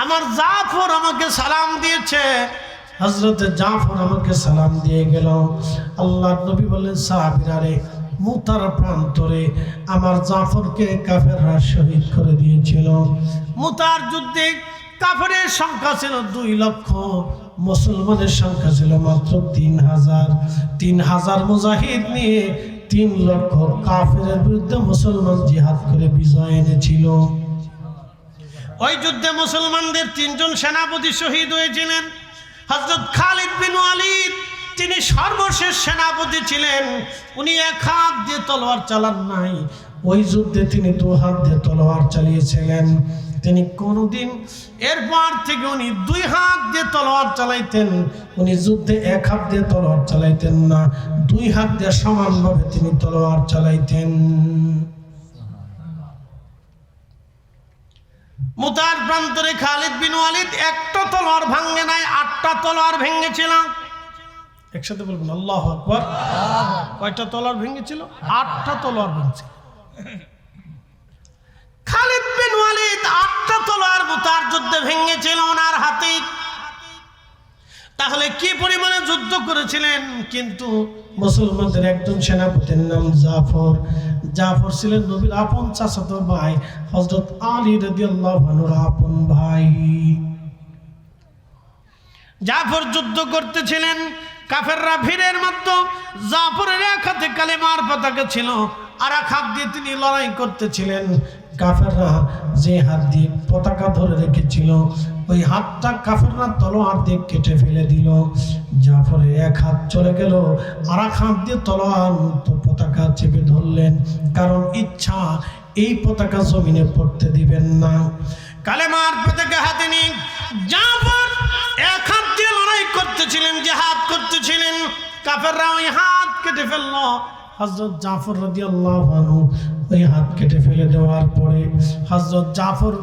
আমার জাফর আমাকে সালাম দিয়েছে, হযরত জাফর আমাকে সালাম দিয়ে গেল। আল্লাহর নবী বললেন, সাহাবীরা রে, মুতার প্রান্তরে আমার জাফরকে কাফেররা শহীদ করে দিয়েছিল। মুতার যুদ্ধে কাফেরের সংখ্যা ছিল 2 লক্ষ, মুসলমানের সংখ্যা ছিল মাত্র 3000। 3000 মুজাহিদ নিয়ে 3 লক্ষ কাফেরের বিরুদ্ধে মুসলমান জিহাদ করে বিজয় এনেছিল। ওই যুদ্ধে মুসলমানদের 3 জন সেনাপতি শহীদ হয়েছিলেন। হযরত খালিদ বিন ওয়ালিদ তিনি সর্বশেষ সেনাপতি ছিলেন। উনি 1 হাত দিয়ে তলোয়ার চালান নাই, ওই যুদ্ধে তিনি 2 হাত দিয়ে তলোয়ার চালিয়েছিলেন। তিনি কোনদিন এরপর থেকে উনি 2 হাত দিয়ে তলোয়ার চালাইতেন। উনি যুদ্ধে 1 হাত দিয়ে তলোয়ার চালাইতেন না, 2 হাত দিয়ে সমানভাবে তিনি তলোয়ার চালাইতেন। মুতার প্রান্তরে খালিদ বিন ওয়ালিদ একটা তলোয়ার ভাঙে নাই, 8টা তলোয়ার ভেঙেছিল। একসাথে বলবেন আল্লাহু আকবার। কয়টা তলোয়ার ভেঙেছিল? 8টা তলোয়ার ভেঙেছিল। খালিদ বিন ওয়ালিদ 8টা তলোয়ার মুতার যুদ্ধে ভেঙেছিল ওনার হাতে। তাহলে কি পরিমাণে যুদ্ধ করেছিলেন। কিন্তু মুসলমানদের একজন সেনাপতির নাম জাফর। জাফর ছিলেন নবীর আপন চাচাতো ভাই, হযরত আলী রাদিয়াল্লাহু আনহুর আপন ভাই। জাফর যুদ্ধ করতেছিলেন, কাফেররা ভিড়ের মধ্যে জাফরের 1 হাতে কালেমার পতাকা ছিল, আর 1 হাত দিয়ে তিনি লড়াই করতেছিলেন। কাফেররা যে হাত দিয়ে পতাকা ধরে রেখেছিল, ওই হাতটা কাফেররা তলোয়ার দিয়ে কেটে ফেলে দিল। জাফরের 1 হাত চলে গেল, আর 1 হাত দিয়ে তলোয়ার পতাকা চেপে ধরলেন, কারণ ইচ্ছা এই পতাকা জমিনে পড়তে দিবেন না। কালেমার পতাকা হাতে নিয়ে জাফর 1 হাত দিয়ে লড়াই করতেছিলেন, জিহাদ করতেছিলেন। কাফেররা ওই হাত কেটে ফেলল। হযরত জাফর রাদিয়াল্লাহু আনহু ওই হাত কেটে ফেলে দেওয়ার পরে হযরত জাফর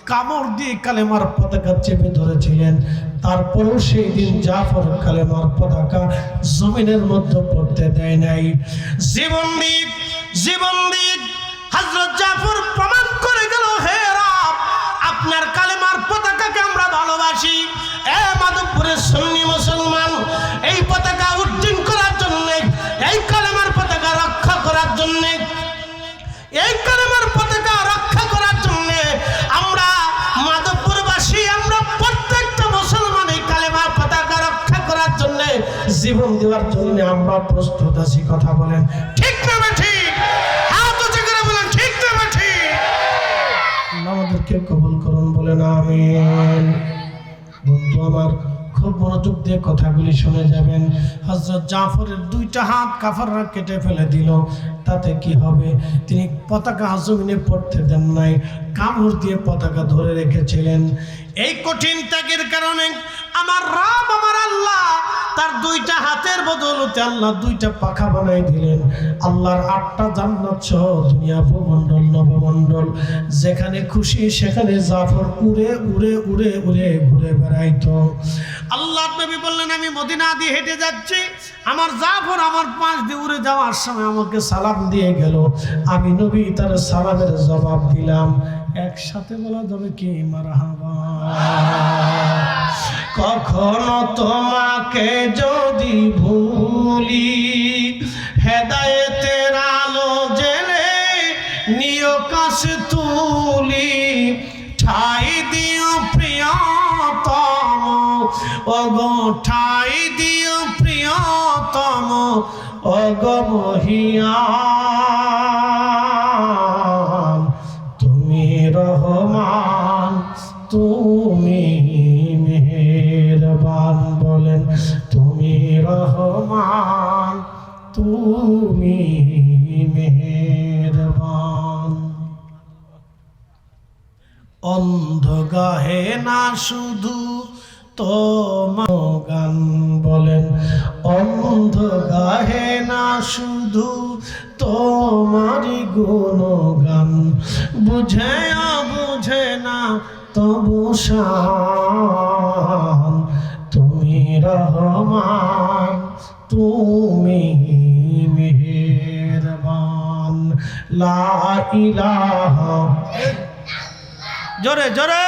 কামড় দিয়ে কালেমার পতাকা চেপে ধরেছিলেন। তারপরেও সেই দিন জাফর কালেমার পতাকা জমিনের মধ্যে পড়তে দেয় নাই। জীবন দিয়ে হযরত জাফর প্রমাণ করে গেল, হে রব, আপনার কালেমার পতাকাকে আমরা ভালোবাসি। মাধবপুরের সুন্নি মুসলমান, এই পতাকা উড্ডীন করার জন্য, এই কালেমার পতাকা রক্ষা করার জন্য, এই কালেমার পতাকা রক্ষা করার জন্য আমরা মাধবপুরবাসী, আমরা প্রত্যেকটা মুসলমান এই কালেমার পতাকা রক্ষা করার জন্য জীবন দেওয়ার জন্য আমরা প্রস্তুত আছি। কথা বলেন ঠিক না ঠিক? হাত উঁচু করে বলেন ঠিক না ঠিক? আমাদেরকে কবুল করুন, বলেন আমিন। বন্ধু আমার, খুব মনোযোগ দিয়ে কথাগুলি শুনে যাবেন। হযরত জাফরের 2টা হাত কাফেররা কেটে ফেলে দিল, তাতে কি হবে? তিনি পতাকা জমিনে পড়তে দেন নাই, কামড় দিয়ে পতাকা ধরে রেখেছিলেন। এই কঠিন ত্যাগের কারণে আমার রব আমার আল্লাহ তার দুইটা হাতের বদৌলতে আল্লাহ দুইটা পাখা বানাই দিলেন। আল্লাহর 8টা জান্নাত সহ দুনিয়া ভূমণ্ডল নবমণ্ডল, যেখানে খুশি সেখানে জাফর উড়ে উড়ে উড়ে উড়ে ঘুরে বেড়াইতো। আল্লাহর নবী বললেন, আমি মদিনা দিয়ে হেঁটে যাচ্ছি, আমার জাফর আমার পাশ দিয়ে উড়ে যাওয়ার সময় আমাকে সালাম দিয়ে গেল, আমি নবী তার সালামের জবাব দিলাম। একসাথে বলা যাবে কি মারহাবা। কখনো তোমাকে যদি ভুলি, হেদায়েতের আলো জেলে নিয় কাছে তুলি, ঠাই দিও প্রিয়তম ওগো, ঠাই দিও প্রিয়তম ওগো মহিয়ান, তুমি রহমান তুমি মেহেরবান। বলেন তুমি রহমান তুমি মেহেরবান। অন্ধ গাহে না শুধু তোমার গান, বলেন অন্ধ গাহে না শুধু তোমারি গুণগান, বুঝে বুঝে না তবু শান, তুমি রহমান তুমি মেহেরবান। লা ইলাহা, জোরে জোরে,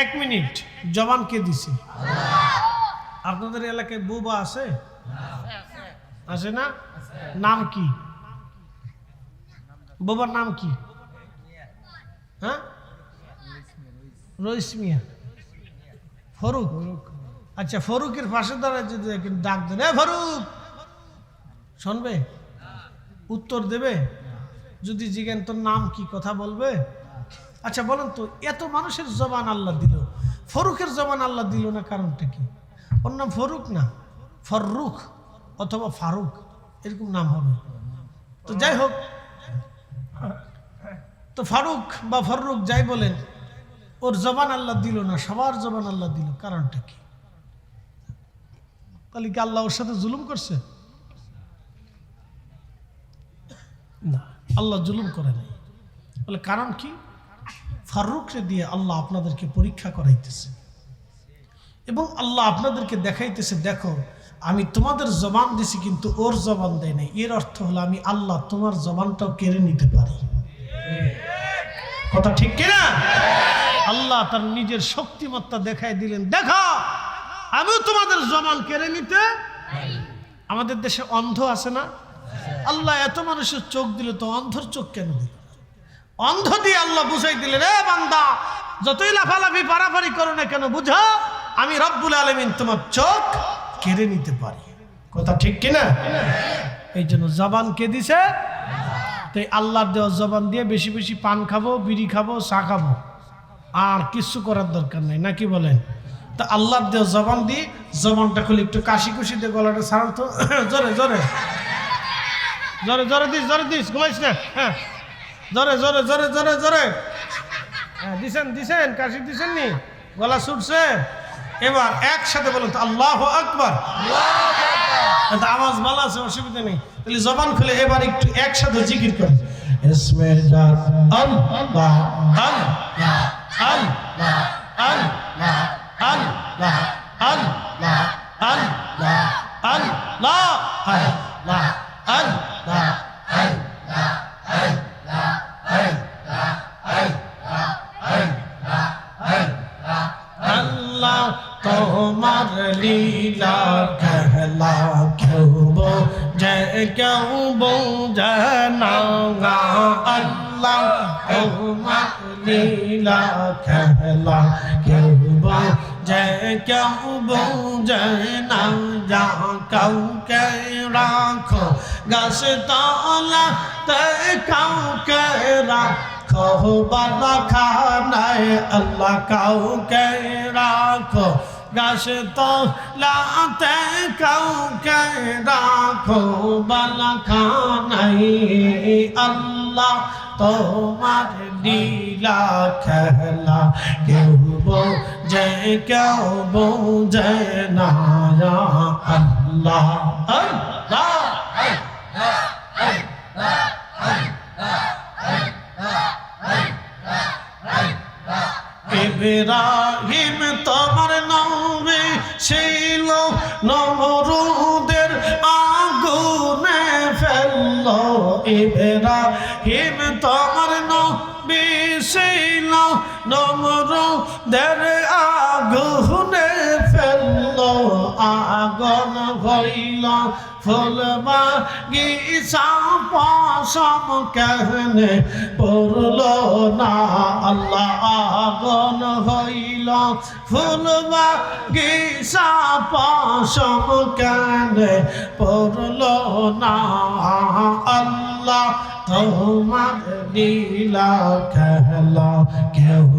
এক মিনিট। জবান কে দিছে? আপনাদের এলাকায় বুবা আছে? আছে না? নাম কি? বুবার নাম কি? হ্যাঁ, রইস মিয়া। ফরুক? আচ্ছা, ফরুকের পাশে দাঁড়ায় যদি ডাক দেন, ফরুক, শুনবে? উত্তর দেবে? যদি জিজ্ঞেন তোর নাম কি, কথা বলবে? আচ্ছা বলেন তো, এত মানুষের জবান আল্লাহ দিল, ফরুকের জবান আল্লাহ দিল না, কারণটা কি? ওর নাম ফরুক না, ফররুখ অথবা ফারুক, এরকম নাম হবে। তো যাই হোক, তো ফারুক বা ফররুখ যাই বলেন, ওর জবান আল্লাহ দিল না, সবার জবান আল্লাহ দিল, কারণটা কি? তাহলে কি আল্লাহ ওর সাথে জুলুম করছে? না, আল্লাহ জুলুম করে নাই। বলে কারণ কি? ফারুককে দিয়ে আল্লাহ আপনাদেরকে পরীক্ষা করাইতেছে এবং আল্লাহ আপনাদেরকে দেখাইতেছে, দেখো আমি তোমাদের জবান দিছি কিন্তু ওর জবান দেয় নাই। এর অর্থ হলো আমি আল্লাহ তোমার জবানটাও কেড়ে নিতে পারি। কথা ঠিক কিনা? আল্লাহ তার নিজের শক্তিমত্তা দেখাই দিলেন, দেখো আমিও তোমাদের জবান কেড়ে নিতে। আমাদের দেশে অন্ধ আছে না? আল্লাহ এত মানুষের চোখ দিল, তো অন্ধর চোখ কেন দিল? অন্ধ দিয়ে আল্লাহ বুঝাই দিলেন, রে বান্দা, যতই লাফালাফি পারাপারি করো না কেন, বুঝো আমি রব্বুল আলামিন তোমার চোখ কেড়ে নিতে পারি। কথা ঠিক কিনা? এই জন্য জবান কে দিছে? তাই আল্লাহর দেওয়া জবান দিয়ে বেশি বেশি পান খাবো, বিড়ি খাবো, চা খাবো, আর কিছু করার দরকার নেই, নাকি বলেন? তা আল্লাহর দেওয়া জবান দিয়ে জবানটা খুলে একটু কাশি কুশি দিয়ে গলাটা ছাড়ান তো, জোরে জোরে জোরে জোরে দিস, জোরে দিস, ঘুমাইস না, হ্যাঁ জোরে জোরে জোরে জোরে জোরে, হ্যাঁ দিছেন দিছেন, কাশি দিছেন নি, গলা ছুটছে। এবার একসাথে বলুন তো আল্লাহু আকবার। আওয়াজ ভালো আছে, অসুবিধা নেই। তাহলে জবান খুলে এবার একটু একসাথে জিকির করেন, ইসমে জাত আল্লাহ আল্লাহ আল্লাহ আল্লাহ আল্লাহ আল্লাহ আল্লাহ আল্লাহ আল্লাহ আল্লাহ আল্লাহ তোমার লীলা कहला क्यों बोझे क्यों बोझे ना अल्लाह तुम्हार लीला कहला क्यों बोझे क्यों बोझे ना जा कौ के राखो गस तला ते कौ के राखो बाला खानाए अल्लाह कौ के राखो गाछ तो लाते कौ के राखो बाला खानाए अल्लाह তোমার লীলা খেলা কেউ বোঝে কেউ বোঝে না আল্লাহ আল্লাহ ইব্রাহিম তোমার নবী ছিল নমরুদের আগুনে ফেললো ইব্রাহিম তোমার নবী ছিল নমরুদের আগুনে ফেললো আগুন হইল ফুল বাগিচা পশম কেহনে পড়লো না আল্লাহ আগুন হইল ফুল বাগিচা পশম কেহনে পড়লো না আল্লাহ তোমার লীলা খেলা কেউ